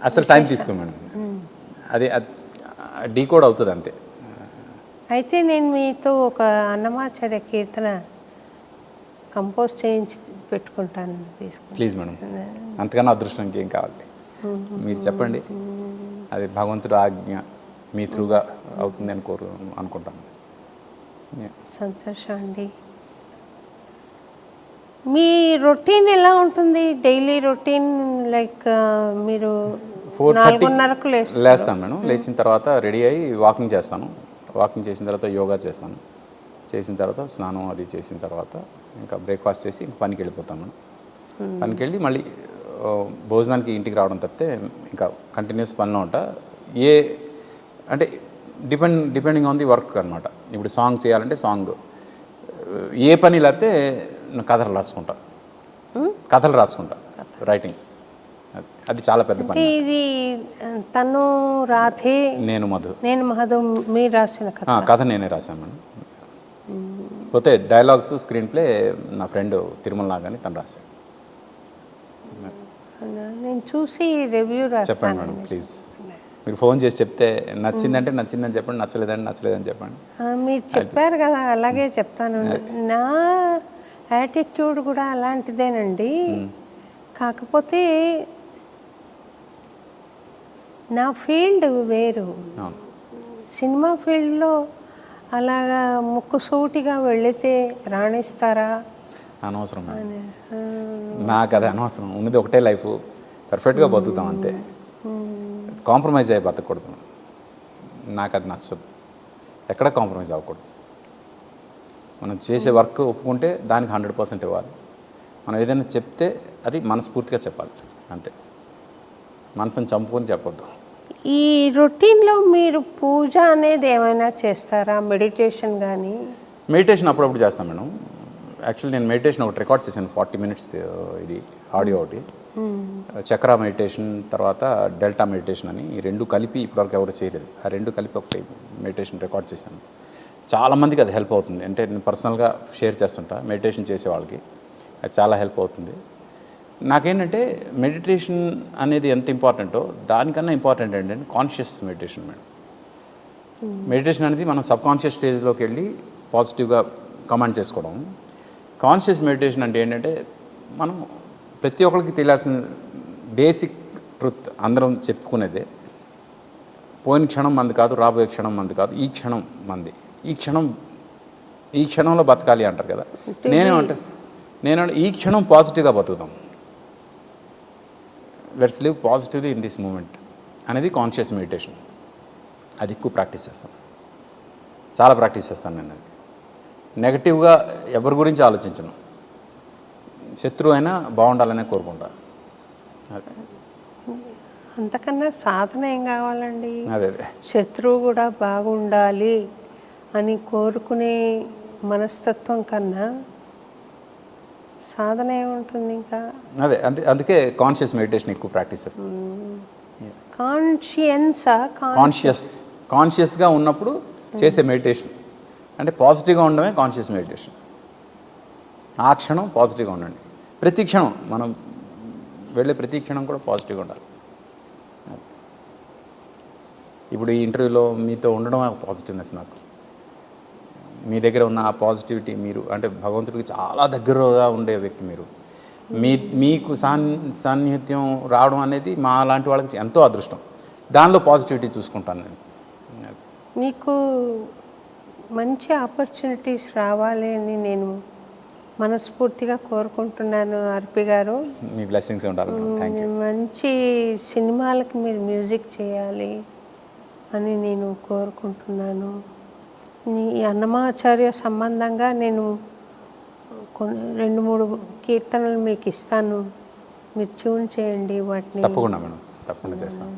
అసలు టైం తీసుకోమని అది డీకోడ్ అవుతుంది అంతే. అయితే నేను మీతో ఒక అన్నమాచార్య కీర్తన కంపోజ్ చేయించి పెట్టుకుంటాను, తీసుకుంటాను. ప్లీజ్ మేడం, అంతకన్నా అదృష్టం ఇంకేం కావాలి. మీరు చెప్పండి, అది భగవంతుడు ఆజ్ఞ మీ త్రూగా అవుతుంది అని అనుకుంటాను. సంతోషం అండి. మీ రొటీన్ ఎలా ఉంటుంది? డైలీ రొటీన్ లైక్ మీరు 4:30కు లేస్తాను మేడం. లేచిన తర్వాత రెడీ అయ్యి వాకింగ్ చేస్తాను. వాకింగ్ చేసిన తర్వాత యోగా చేస్తాను. చేసిన తర్వాత స్నానం అది చేసిన తర్వాత ఇంకా బ్రేక్ఫాస్ట్ చేసి పనికి వెళ్ళిపోతాను మేడం. పనికి వెళ్ళి మళ్ళీ భోజనానికి ఇంటికి రావడం తప్పితే ఇంకా కంటిన్యూస్ పనిలో ఉంటా. అంటే డిపెండింగ్ ఆన్ ది వర్క్ అనమాట. ఇప్పుడు సాంగ్ చేయాలంటే సాంగ్, ఏ పని లేకపోతే కథలు రాసుకుంటా రైటింగ్. అది చాలా పెద్ద పని. ఇది తను రాధే, నేను మధు మీరు రాసిన కథ నేనే రాశాను మేడం. పోతే డైలాగ్స్ స్క్రీన్ ప్లే నా ఫ్రెండ్ తిరుమల నాగని తను రాశాడు. నేను చూసి రివ్యూ చెప్పండి మేడం ప్లీజ్. మీరు ఫోన్ చేసి చెప్తే నచ్చిందంటే నచ్చిందని చెప్పండి, నచ్చలేదని చెప్పండి. మీరు చెప్పారు కదా, అలాగే చెప్తాను. నా యాటిట్యూడ్ కూడా అలాంటిదేనండి. కాకపోతే నా ఫీల్డ్ వేరు. సినిమా ఫీల్డ్లో అలాగా ముక్కుసూటిగా వెళితే రాణిస్తారా? అనవసరం, నాకు అది అనవసరం. ఉన్నది ఒకటే లైఫ్, పర్ఫెక్ట్గా బతుకుతాం అంతే. కాంప్రమైజ్ అయ్యి బతకూడదు. నాకు అది నచ్చదు. ఎక్కడ కాంప్రమైజ్ అవ్వకూడదు. మనం చేసే వర్క్ ఒప్పుకుంటే దానికి 100% ఇవ్వాలి. మనం ఏదైనా చెప్తే అది మనస్ఫూర్తిగా చెప్పాలి అంతే. మనసుని చంపుకొని చెప్పొద్దు. ఈ రొటీన్లో మీరు పూజ అనేది ఏమైనా చేస్తారా? మెడిటేషన్ కానీ? మెడిటేషన్ అప్పుడప్పుడు చేస్తాను మేడం. యాక్చువల్లీ నేను మెడిటేషన్ ఒకటి రికార్డ్ చేశాను 40 minutes, ఇది ఆడియో ఒకటి. చక్ర మెడిటేషన్, తర్వాత డెల్టా మెడిటేషన్ అని ఈ రెండు కలిపి ఇప్పటివరకు ఎవరు చేయలేదు. ఆ రెండు కలిపి ఒకటి మెడిటేషన్ రికార్డ్ చేశాను. చాలామందికి అది హెల్ప్ అవుతుంది. అంటే నేను పర్సనల్గా షేర్ చేస్తుంటా మెడిటేషన్ చేసే వాళ్ళకి, అది చాలా హెల్ప్ అవుతుంది. నాకేంటంటే మెడిటేషన్ అనేది ఎంత ఇంపార్టెంటో దానికన్నా ఇంపార్టెంట్ ఏంటంటే కాన్షియస్ మెడిటేషన్ మేడం. మెడిటేషన్ అనేది మనం సబ్కాన్షియస్ స్టేజ్లోకి వెళ్ళి పాజిటివ్గా కమాండ్ చేసుకోవడం. కాన్షియస్ మెడిటేషన్ అంటే ఏంటంటే మనం ప్రతి ఒక్కరికి తెలియాల్సిన బేసిక్ ట్రుత్ అందరం చెప్పుకునేదే. పోయిన క్షణం మంది కాదు, రాబోయే క్షణం మంది కాదు, ఈ క్షణం మంది. ఈ క్షణంలో బతకాలి అంటారు కదా. నేను ఈ క్షణం పాజిటివ్గా బతుకుదాం, let's live positively in this moment అనేది కాన్షియస్ మెడిటేషన్. అది ఎక్కువ ప్రాక్టీస్ చేస్తాను, చాలా ప్రాక్టీస్ చేస్తాను నేను. అది నెగటివ్గా ఎవరి గురించి ఆలోచించను. శత్రువు అయినా బాగుండాలనే కోరుకుంటా. అదే అంతకన్నా సాధన ఏం కావాలండి? అదే శత్రువు కూడా బాగుండాలి అని కోరుకునే మనస్తత్వం కన్నా సాధన ఏముంటుంది ఇంకా? అందుకే కాన్షియస్ మెడిటేషన్ ఎక్కువ ప్రాక్టీస్ చేస్తాను. కాన్షియస్గా ఉన్నప్పుడు చేసే మెడిటేషన్ అంటే పాజిటివ్గా ఉండడమే కాన్షియస్ మెడిటేషన్. ఆ క్షణం పాజిటివ్గా ఉండండి, ప్రతి క్షణం మనం వెళ్ళే ప్రతి క్షణం కూడా పాజిటివ్గా ఉండాలి. ఇప్పుడు ఈ ఇంటర్వ్యూలో మీతో ఉండడం పాజిటివ్నెస్. నాకు మీ దగ్గర ఉన్న ఆ పాజిటివిటీ, మీరు అంటే భగవంతుడికి చాలా దగ్గరగా ఉండే వ్యక్తి మీరు. మీకు సాన్నిహిత్యం రావడం అనేది మా లాంటి వాళ్ళకి ఎంతో అదృష్టం. దానిలో పాజిటివిటీ చూసుకుంటాను నేను. మీకు మంచి ఆపర్చునిటీస్ రావాలి అని నేను మనస్ఫూర్తిగా కోరుకుంటున్నాను ఆర్పి గారు. మీ బ్లెస్సింగ్స్ ఉండాలి. Thank you. మంచి సినిమాలకు మీరు మ్యూజిక్ చేయాలి అని నేను కోరుకుంటున్నాను. ఈ అన్నమాచార్య సంబంధంగా నేను 2-3 కీర్తనలు మీకు ఇస్తాను, మీరు ట్యూన్ చేయండి వాటిని. తప్పకుండా మేడం, తప్పకుండా చేస్తాను.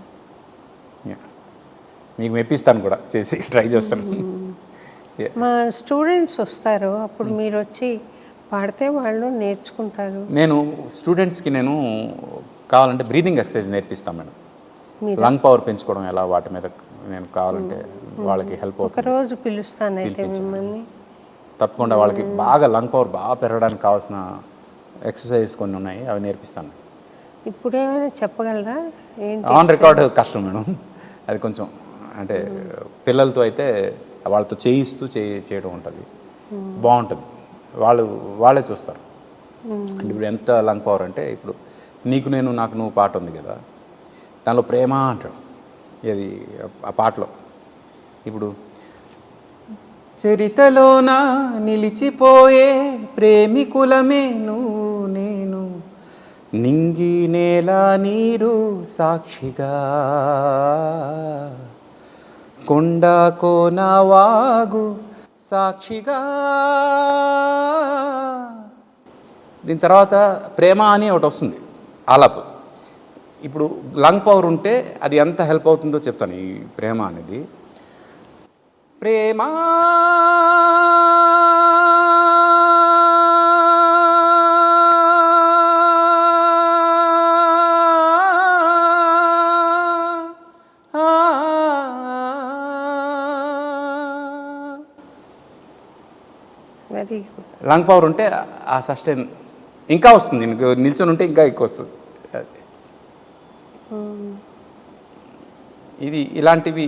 మీకు మెప్పిస్తాను కూడా, చేసి ట్రై చేస్తాను. మా స్టూడెంట్స్ వస్తారు, అప్పుడు మీరు వచ్చి పాడితే వాళ్ళు నేర్చుకుంటారు. నేను స్టూడెంట్స్కి కావాలంటే బ్రీతింగ్ ఎక్సర్సైజ్ నేర్పిస్తాను మేడం. లంగ్ పవర్ పెంచుకోవడం ఎలా, వాటి మీద నేను కావాలంటే వాళ్ళకి హెల్ప్ అవుతుంది. ఒకరోజు పిలుస్తాను అయితే మిమ్మల్ని. తప్పకుండా వాళ్ళకి బాగా లంగ్ పవర్ బాగా పెరగడానికి కావాల్సిన ఎక్సర్సైజ్ కొన్ని ఉన్నాయి, అవి నేర్పిస్తాను. ఇప్పుడు ఏమైనా చెప్పగలరా? ఆన్ రికార్డ్ కష్టం మేడం, అది కొంచెం అంటే పిల్లలతో అయితే వాళ్ళతో చేయిస్తూ చేయడం ఉంటుంది, బాగుంటుంది. వాళ్ళే చూస్తారు. అంటే ఇప్పుడు ఎంత లంగ్ పవర్ అంటే, ఇప్పుడు నీకు నేను నాకు నువ్వు పాట ఉంది కదా, దానిలో ప్రేమ అంటాడు. ఇది ఆ పాటలో ఇప్పుడు చరితలోన నిలిచిపోయే ప్రేమికులమే నువ్వు నేను, నింగి నేల నీరు సాక్షిగా, కొండ కోన వాగు సాక్షిగా. దీని తర్వాత ప్రేమ అని ఒకటి వస్తుంది ఆలాపు. ఇప్పుడు లంగ్ పవర్ ఉంటే అది ఎంత హెల్ప్ అవుతుందో చెప్తాను. ఈ ప్రేమ అనేది, ప్రేమ వెరీ గుడ్. లంగ్ పవర్ ఉంటే ఆ సస్టైన్ ఇంకా వస్తుంది, నిల్చొని ఉంటే ఇంకా ఎక్కువ వస్తుంది. ఇది ఇలాంటివి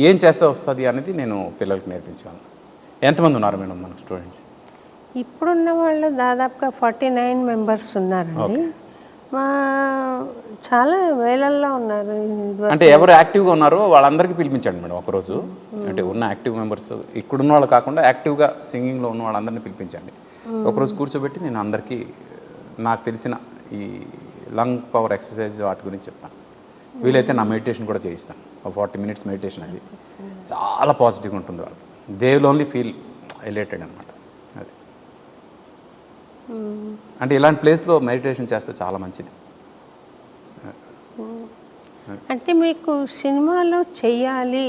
ఏం చేస్తే వస్తుంది అనేది నేను పిల్లలకి నేర్పించాను. ఎంతమంది ఉన్నారు మేడం మన స్టూడెంట్స్? ఇప్పుడున్న వాళ్ళు దాదాపుగా 49 మెంబర్స్ ఉన్నారండి. మా చాలా వేలల్లో ఉన్నారు. అంటే ఎవరు యాక్టివ్గా ఉన్నారో వాళ్ళందరికీ పిలిపించండి మేడం ఒకరోజు. అంటే ఉన్న యాక్టివ్ మెంబర్స్, ఇక్కడున్న వాళ్ళు కాకుండా యాక్టివ్గా సింగింగ్లో ఉన్న వాళ్ళందరినీ పిలిపించండి. ఒకరోజు కూర్చోబెట్టి నేను అందరికీ నాకు తెలిసిన ఈ లంగ్ పవర్ ఎక్సర్సైజ్ వాటి గురించి చెప్తాను. వీలైతే నా మెడిటేషన్ కూడా చేయిస్తాను, 40 మినిట్స్ మెడిటేషన్. అది చాలా పాజిటివ్గా ఉంటుంది. వాళ్ళు దే విల్ ఓన్లీ ఫీల్ ఎలేటెడ్ అనమాట. అది అంటే ఇలాంటి ప్లేస్లో మెడిటేషన్ చేస్తే చాలా మంచిది. అంటే మీకు సినిమాలో చెయ్యాలి,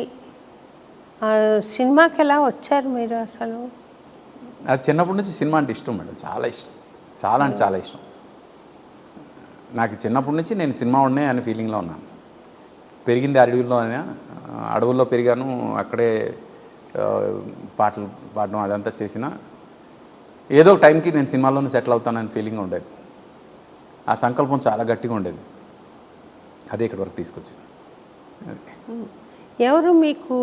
సినిమాకి ఎలా వచ్చారు మీరు అసలు? అది చిన్నప్పటి నుంచి సినిమా అంటే ఇష్టం మేడం, చాలా ఇష్టం, చాలా అంటే చాలా ఇష్టం. నాకు చిన్నప్పటి నుంచి నేను సినిమా ఉన్నాయి అనే ఫీలింగ్లో ఉన్నాను. పెరిగింది అడవుల్లో పెరిగాను, అక్కడే పాటలు పాడడం అదంతా చేసిన ఏదో ఒక టైంకి నేను సినిమాలోనే సెటిల్ అవుతానని ఫీలింగ్ ఉండేది. ఆ సంకల్పం చాలా గట్టిగా ఉండేది. అదే ఇక్కడి వరకు తీసుకొచ్చింది. ఎవరు మీకు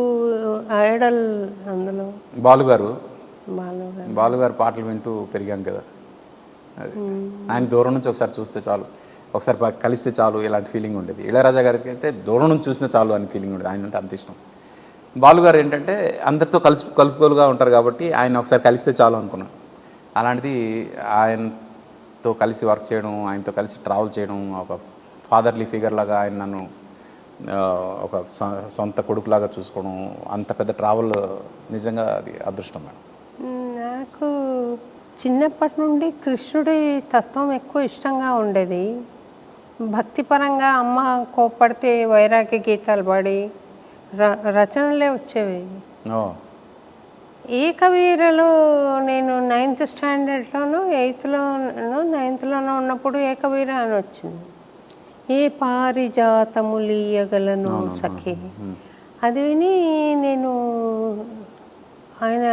ఐడల్ అందులో? బాలుగారు పాటలు వింటూ పెరిగాం కదా. అది ఆయన దూరం నుంచి ఒకసారి చూస్తే చాలు, ఒకసారి కలిస్తే చాలు ఇలాంటి ఫీలింగ్ ఉండేది. ఇళయరాజా గారికి అయితే దూరం నుంచి చూస్తే చాలు అని ఫీలింగ్ ఉండేది. ఆయన అంటే అంత ఇష్టం. బాలుగారు ఏంటంటే అందరితో కలుపుకోలుగా ఉంటారు కాబట్టి ఆయన ఒకసారి కలిస్తే చాలు అనుకున్నాను. అలాంటిది ఆయనతో కలిసి వర్క్ చేయడం, ఆయనతో కలిసి ట్రావెల్ చేయడం, ఒక ఫాదర్లీ ఫిగర్ లాగా ఆయన నన్ను ఒక సొంత కొడుకులాగా చూసుకోవడం, అంత పెద్ద ట్రావెల్ నిజంగా అది అదృష్టం మేడం. నాకు చిన్నప్పటి నుండి కృష్ణుడి తత్వం ఎక్కువ ఇష్టంగా ఉండేది. భక్తిపరంగా అమ్మ కోప్పడితే వైరాగ్య గీతాలు పాడి రచనలే వచ్చేవి. ఏకవీరలో నేను 9th స్టాండర్డ్లోనూ 8th 9th ఉన్నప్పుడు ఏకవీర అని వచ్చింది. ఏ పారిజాతములీయగలను సఖి. అది విని నేను ఆయన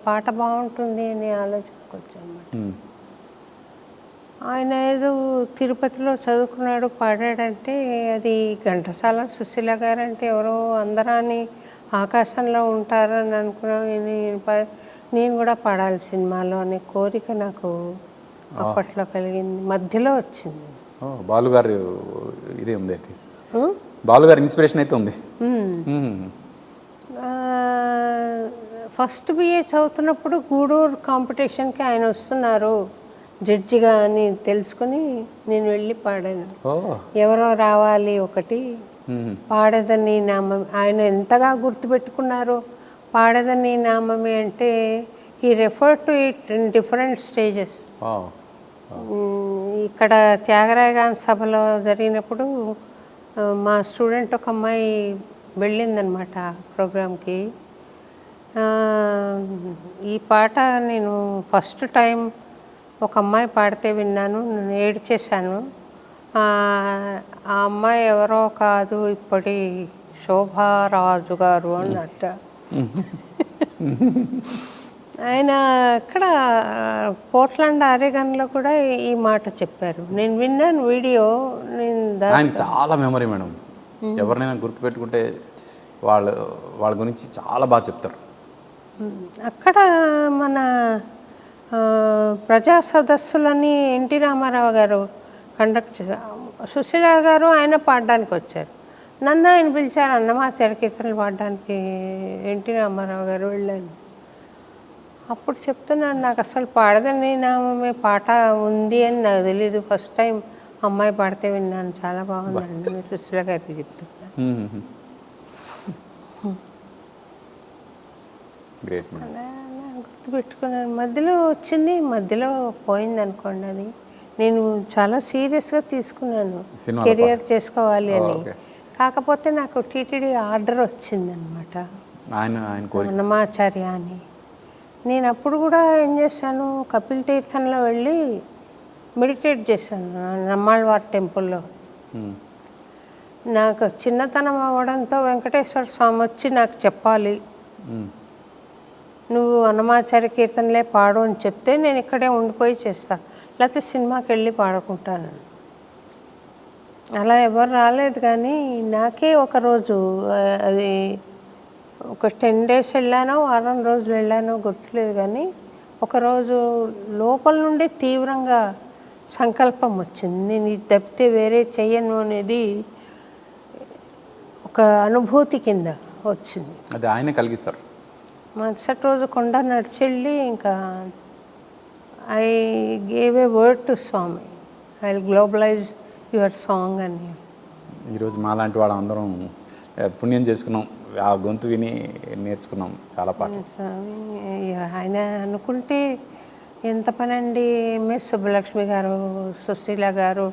పాట బాగుంటుంది అని ఆలోచనకు వచ్చాను. ఆయన ఏదో తిరుపతిలో చదువుకున్నాడు పాడాడంటే అది ఘంటసాల సుశీల గారు అంటే ఎవరో అందరాని ఆకాశంలో ఉంటారని అనుకున్నాను. నేను కూడా పాడాలి సినిమాలో అనే కోరిక నాకు అప్పట్లో కలిగింది. మధ్యలో వచ్చింది. బాలుగారు ఇదే ఉంది అయితే, బాలుగారి ఇన్స్పిరేషన్ అయితే ఉంది. ఫస్ట్ బిఏ చదువుతున్నప్పుడు గూడూరు కాంపిటీషన్కి ఆయన వస్తున్నారు జడ్జిగా అని తెలుసుకుని నేను వెళ్ళి పాడాను. ఎవరో రావాలి ఒకటి పాడేదని నామం. ఆయన ఎంతగా గుర్తుపెట్టుకున్నారు పాడేదని నామమే అంటే ఈ refer to it in different stages. ఇక్కడ త్యాగరాయ గాంధీ సభలో జరిగినప్పుడు మా స్టూడెంట్ ఒక అమ్మాయి వెళ్ళిందనమాట ప్రోగ్రామ్కి. ఈ పాట నేను ఫస్ట్ టైం ఒక అమ్మాయి పాడితే విన్నాను, నేను ఏడ్చేశాను. ఆ అమ్మాయి ఎవరో కాదు, ఇప్పటి శోభారాజు గారు అన్నట్ట. ఆయన అక్కడ పోర్ట్లాండ్ ఆరెగన్లో కూడా ఈ మాట చెప్పారు. నేను విన్నాను వీడియో. ఆయన చాలా మెమరీ మేడం. ఎవరినైనా గుర్తుపెట్టుకుంటే వాళ్ళ గురించి చాలా బాగా చెప్తారు. అక్కడ మన ప్రజా సదస్సులని ఎన్టీ రామారావు గారు కండక్ట్ చేశారు. సుశీల గారు ఆయన పాడడానికి వచ్చారు. నన్ను ఆయన పిలిచారు అన్నమాచార్య కీర్తనలు పాడడానికి. ఎన్టీ రామారావు గారు వెళ్ళాను. అప్పుడు చెప్తున్నాను నాకు అసలు పాడదని నామే పాట ఉంది అని నాకు తెలీదు. ఫస్ట్ టైం అమ్మాయి పాడితే విన్నాను, చాలా బాగుందండి. మీరు సుశీల గారికి చెప్తున్నాను. గుర్తుపెట్టుకున్నాను. మధ్యలో వచ్చింది, మధ్యలో పోయింది అనుకోండి. అది నేను చాలా సీరియస్గా తీసుకున్నాను కెరియర్ చేసుకోవాలి అని. కాకపోతే నాకు టీటీడీ ఆర్డర్ వచ్చిందనమాట అన్నమాచార్య అని. నేను అప్పుడు కూడా ఏం చేశాను, కపిల్ తీర్థంలో వెళ్ళి మెడిటేట్ చేశాను నమ్మాళ్ళవారి టెంపుల్లో. నాకు చిన్నతనం అవ్వడంతో వెంకటేశ్వర స్వామి వచ్చి నాకు చెప్పాలి, నువ్వు అన్నమాచార్య కీర్తనలే పాడు అని చెప్తే నేను ఇక్కడే ఉండిపోయి చేస్తాను, లేకపోతే సినిమాకి వెళ్ళి పాడుకుంటాను. అలా ఎవరు రాలేదు. కానీ నాకే ఒకరోజు అది ఒక 10 days వెళ్ళానో వారం రోజులు వెళ్ళానో గుర్తులేదు. కానీ ఒకరోజు లోపల నుండి తీవ్రంగా సంకల్పం వచ్చింది, నేను ఇది తప్పితే వేరే చెయ్యను అనేది ఒక అనుభూతి కింద వచ్చింది. అది ఆయన కలిగిస్తారు. మరుసటి రోజు కొండ నడిచెళ్ళి ఇంకా I gave a word to Swami, I will globalize your song అని. ఈరోజు మాలాంటి వాళ్ళ అందరం పుణ్యం చేసుకున్నాం, ఆ గొంతు విని నేర్చుకున్నాం చాలా పాటలు. ఆయన అనుకుంటే ఎంత పని అండి. ఎంఎస్ సుబ్బలక్ష్మి గారు, సుశీల గారు,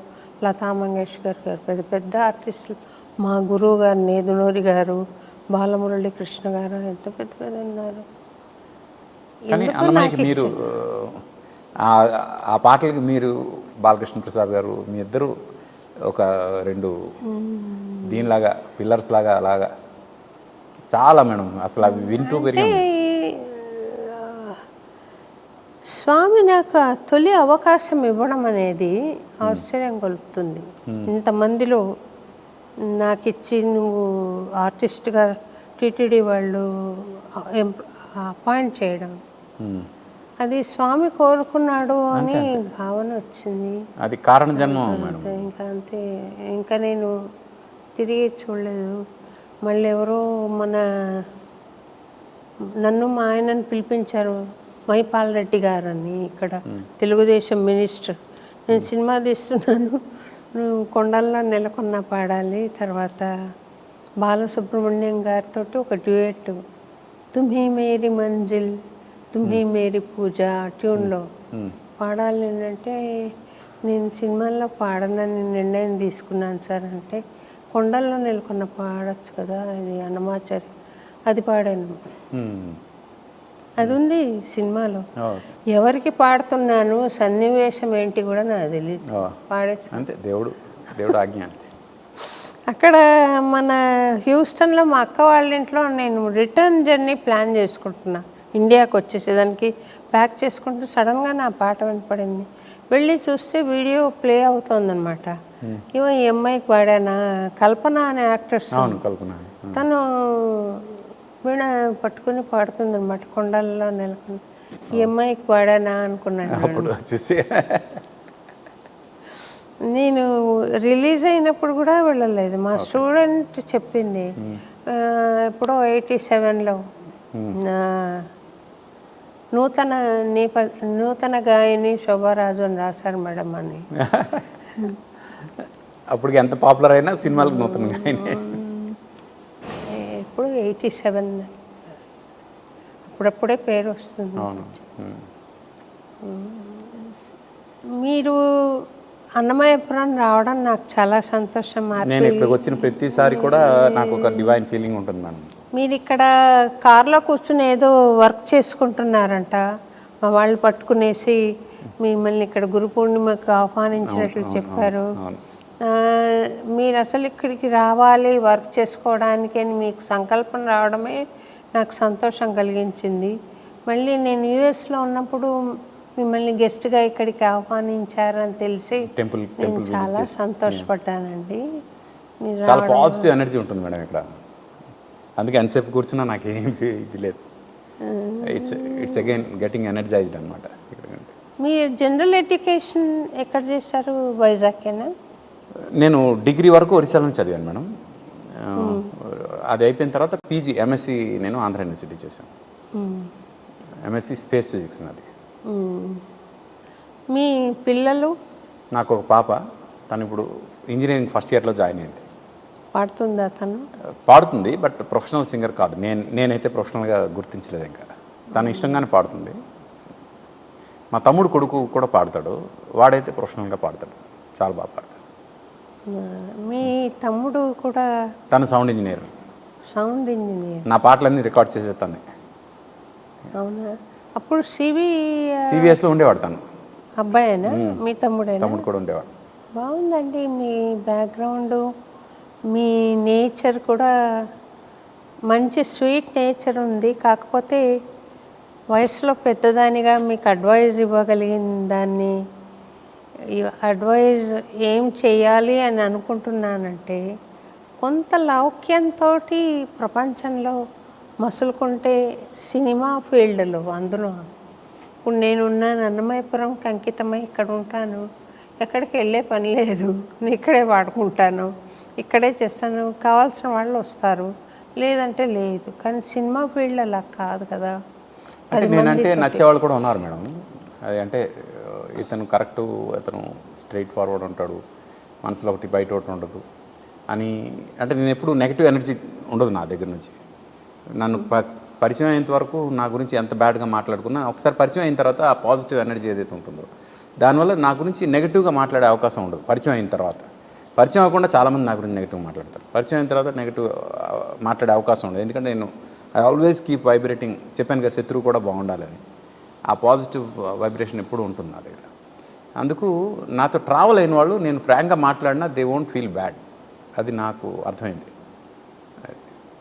లతా మంగేష్కర్ గారు, పెద్ద పెద్ద ఆర్టిస్టులు. మా గురువు గారు నేదునూరి గారు, బాలమురళి కృష్ణ గారు, ఎంత పెద్ద పెద్ద ఉన్నారు. కానీ అన్నమయ్యకి మీరు ఆ పాటలకి మీరు బాలకృష్ణ ప్రసాద్ గారు మీ ఇద్దరు ఒక 2 దీనిలాగా పిల్లర్స్ లాగా అలాగా చాలా మేడం. అసలు అవి వింటూ పెరిగి స్వామి నాకు తొలి అవకాశం ఇవ్వడం అనేది ఆశ్చర్యం కొలుపుతుంది. ఇంతమందిలో నాకు ఇచ్చి నువ్వు ఆర్టిస్ట్గా టీటీడీ వాళ్ళు అపాయింట్ చేయడం, అది స్వామి కోరుకున్నాడు అని భావన వచ్చింది. అది కారణ జన్మం మేడం. ఇంకా అంతే. ఇంకా నేను తిరిగి చూడలేదు. మళ్ళీ ఎవరో నన్ను మా ఆయనని పిలిపించారు, మైపాల్ రెడ్డి గారు అని, ఇక్కడ తెలుగుదేశం మినిస్టర్. నేను సినిమా తీస్తున్నాను, నువ్వు కొండల్లో నెలకొన్న పాడాలి. తర్వాత బాలసుబ్రహ్మణ్యం గారితో ఒక డ్యూయట్, తుమ్హీ మేరీ మంజిల్ తుమ్హీ మేరీ పూజ ట్యూన్లో పాడాలి అంటే, నేను సినిమాల్లో పాడనని నిర్ణయం తీసుకున్నాను సార్ అంటే, కొండల్లో నెలకొన్న పాడచ్చు కదా, ఇది అన్నమాచార్య, అది పాడాను. అది ఉంది సినిమాలో. ఎవరికి పాడుతున్నాను, సన్నివేశం ఏంటి కూడా నాకు తెలియదు. పాడచ్చు అంతే. దేవుడు దేవుడు ఆజ్ఞ అంతే. అక్కడ మన హ్యూస్టన్లో మా అక్క వాళ్ళ ఇంట్లో నేను రిటర్న్ జర్నీ ప్లాన్ చేసుకుంటున్నా, ఇండియాకి వచ్చేసేదానికి ప్యాక్ చేసుకుంటూ సడన్గా నా పాట వినపడింది. వెళ్ళి చూస్తే వీడియో ప్లే అవుతుందన్నమాట. ఇవో ఈ అమ్మాయికి పాడానా, కల్పన అనే యాక్ట్రెస్, అవును కల్పన. తను వీణ పట్టుకుని పాడుతుందన్నమాట కొండల్లో నెలకొని. ఈ అమ్మాయికి పాడానా అనుకున్నాను. అప్పుడు చూసి నేను రిలీజ్ అయినప్పుడు కూడా వెళ్ళలేదు, మా స్టూడెంట్ చెప్పింది. ఎప్పుడో 87లో నూతన గాయని శోభారాజు అని రాశారు మేడం అని. అప్పటికి ఎంత పాపులర్ అయినా సినిమాలకు నూతన గాయని. ఇప్పుడు 87 అప్పుడప్పుడే పేరు వస్తుంది. అవును. మీరు అన్నమయ్యపురం రావడం నాకు చాలా సంతోషం. నేను ఇక్కడికి వచ్చిన ప్రతిసారి కూడా నాకు ఒక డివైన్ ఫీలింగ్ ఉంటుంది మేడం. మీరు ఇక్కడ కార్లో కూర్చుని ఏదో వర్క్ చేసుకుంటున్నారంట, మా వాళ్ళు పట్టుకునేసి మిమ్మల్ని ఇక్కడ గురు పూర్ణిమకు ఆహ్వానించినట్లు చెప్పారు. మీరు అసలు ఇక్కడికి రావాలి వర్క్ చేసుకోవడానికి అని మీకు సంకల్పం రావడమే నాకు సంతోషం కలిగించింది. మళ్ళీ నేను యుఎస్లో ఉన్నప్పుడు మిమ్మల్ని గెస్ట్గా ఇక్కడికి ఆహ్వానించారని తెలిసి నేను చాలా సంతోషపడ్డానండి. చాలా పాజిటివ్ ఎనర్జీ ఉంటుంది మేడం ఇక్కడ, అందుకే ఎంతసేపు కూర్చున్నా నాకు ఏం ఇది లేదు. ఇట్స్ అగైన్ గెటింగ్ ఎనర్జైజ్డ్ అనమాట. మీరు జనరల్ ఎడ్యుకేషన్ ఎక్కడ చేశారు? వైజాగ్కేనా? నేను డిగ్రీ వరకు ఒరిస్సాలో చదివాను మేడం. అది అయిపోయిన తర్వాత పీజీ ఎంఎస్సి నేను ఆంధ్ర యూనివర్సిటీ చేశాను. ఎంఎస్సి స్పేస్ ఫిజిక్స్ నాది. మీ పిల్లలు? నాకు ఒక పాప, తను ఇప్పుడు ఇంజనీరింగ్ ఫస్ట్ ఇయర్లో జాయిన్ అయింది. పాడుతుందా తను? పాడుతుంది, బట్ ప్రొఫెషనల్ సింగర్ కాదు. నేనైతే ప్రొఫెషనల్గా గుర్తించలేదు ఇంకా. తను ఇష్టంగానే పాడుతుంది. మా తమ్ముడు కొడుకు కూడా పాడతాడు, వాడైతే ప్రొఫెషనల్గా పాడతాడు, చాలా బాగా పాడతాడు. మీ తమ్ముడు కూడా? తను సౌండ్ ఇంజనీర్. Sound engineer. నా పాటలన్నీ రికార్డ్ చేసే తనే. అవునా? అప్పుడు సిబిఎస్లో ఉండేవాడు తను. అబ్బాయేనా? మీ తమ్ముడేనా? తమ్ముడు కూడా ఉండేవాడు. బాగుందండి మీ బ్యాక్గ్రౌండ్, మీ నేచర్ కూడా మంచి స్వీట్ నేచర్ ఉంది. కాకపోతే వయసులో పెద్దదానిగా మీకు అడ్వైజ్ ఇవ్వగలిగిన దాన్ని, అడ్వైజ్ ఏం చేయాలి అని అనుకుంటున్నానంటే, కొంత లౌక్యంతో ప్రపంచంలో మసులుకుంటే సినిమా ఫీల్డ్లో, అందులో ఇప్పుడు నేనున్నాను అన్నమయ్యపురంకి అంకితమై ఇక్కడ ఉంటాను, ఎక్కడికి వెళ్ళే పని లేదు, నేను ఇక్కడే వాడుకుంటాను, ఇక్కడే చేస్తాను, కావాల్సిన వాళ్ళు వస్తారు, లేదంటే లేదు. కానీ సినిమా ఫీల్డ్ అలా కాదు కదా. అంటే నేనంటే నచ్చేవాళ్ళు కూడా ఉన్నారు మేడం. అది అంటే ఇతను కరెక్ట్, ఇతను స్ట్రైట్ ఫార్వర్డ్ ఉంటాడు, మనసులో ఒకటి బయట ఒకటి ఉండదు అని. అంటే నేను ఎప్పుడు నెగిటివ్ ఎనర్జీ ఉండదు నా దగ్గర నుంచి. నన్ను పరిచయం అయినంత వరకు నా గురించి ఎంత బ్యాడ్గా మాట్లాడుకున్నా, ఒకసారి పరిచయం అయిన తర్వాత ఆ పాజిటివ్ ఎనర్జీ ఏదైతే ఉంటుందో దానివల్ల నా గురించి నెగిటివ్గా మాట్లాడే అవకాశం ఉండదు. పరిచయం అయిన తర్వాత, పరిచయం అవ్వకుండా చాలామంది నా గురించి నెగిటివ్ మాట్లాడతారు. పరిచయం అయిన తర్వాత నెగిటివ్ మాట్లాడే అవకాశం ఉండదు. ఎందుకంటే నేను ఐ ఆల్వేస్ కీప్ వైబ్రేటింగ్. చెప్పాను కదా, శత్రువు కూడా బాగుండాలని. ఆ పాజిటివ్ వైబ్రేషన్ ఎప్పుడు ఉంటుంది నా దగ్గర. అందుకు నాతో ట్రావెల్ అయిన వాళ్ళు నేను ఫ్రాంక్గా మాట్లాడినా దే వోంట్ ఫీల్ బ్యాడ్. అది నాకు అర్థమైంది.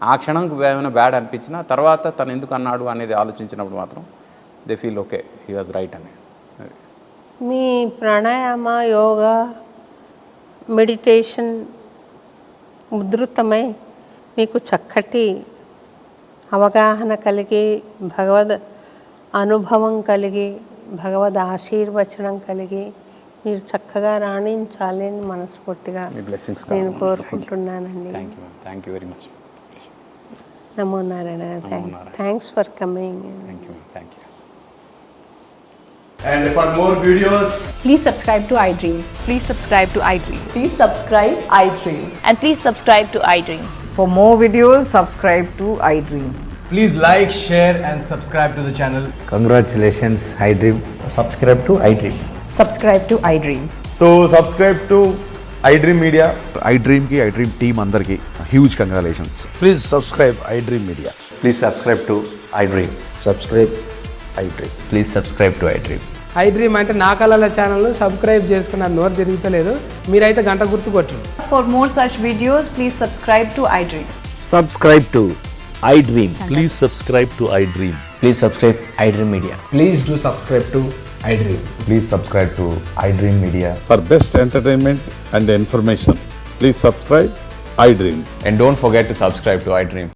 ఆ క్షణం ఏమైనా బ్యాడ్ అనిపించినా తర్వాత తను ఎందుకు అన్నాడు అనేది ఆలోచించినప్పుడు మాత్రం they feel okay, he was right అని. మీ ప్రాణాయామ, యోగా, మెడిటేషన్ ఉధృతమై మీకు చక్కటి అవగాహన కలిగి, భగవద్ అనుభవం కలిగి, భగవద్ ఆశీర్వచనం కలిగి మీరు చక్కగా రాణించాలి అని మనస్ఫూర్తిగా నేను కోరుకుంటున్నానండి. Thank you very much. నమో Narayana. Thanks for coming. Thank you. And for more videos, Please subscribe to iDream. Please subscribe to iDream. Please subscribe iDream. And please subscribe to iDream. For more videos, subscribe to iDream. please like, share and subscribe to the channel. Congratulations, iDream. Subscribe to iDream. Subscribe to iDream. So subscribe to iDream Media. iDream ki iDream team andarki huge congratulations. Please subscribe iDream Media. Please subscribe to iDream. Subscribe iDream. Please subscribe to iDream. I dream అంటే నా కళల ఛానల్ను subscribe చేసుకున్న నోరు తిరుగుతలేదు. మీరైతే గంట గుర్తు కొట్టు. For more such videos, please subscribe to iDream. Subscribe to iDream. Please subscribe to iDream. Please subscribe iDream Media. Please do subscribe to iDream. Please subscribe to iDream Media. For best entertainment and information, please subscribe iDream. And don't forget to subscribe to iDream.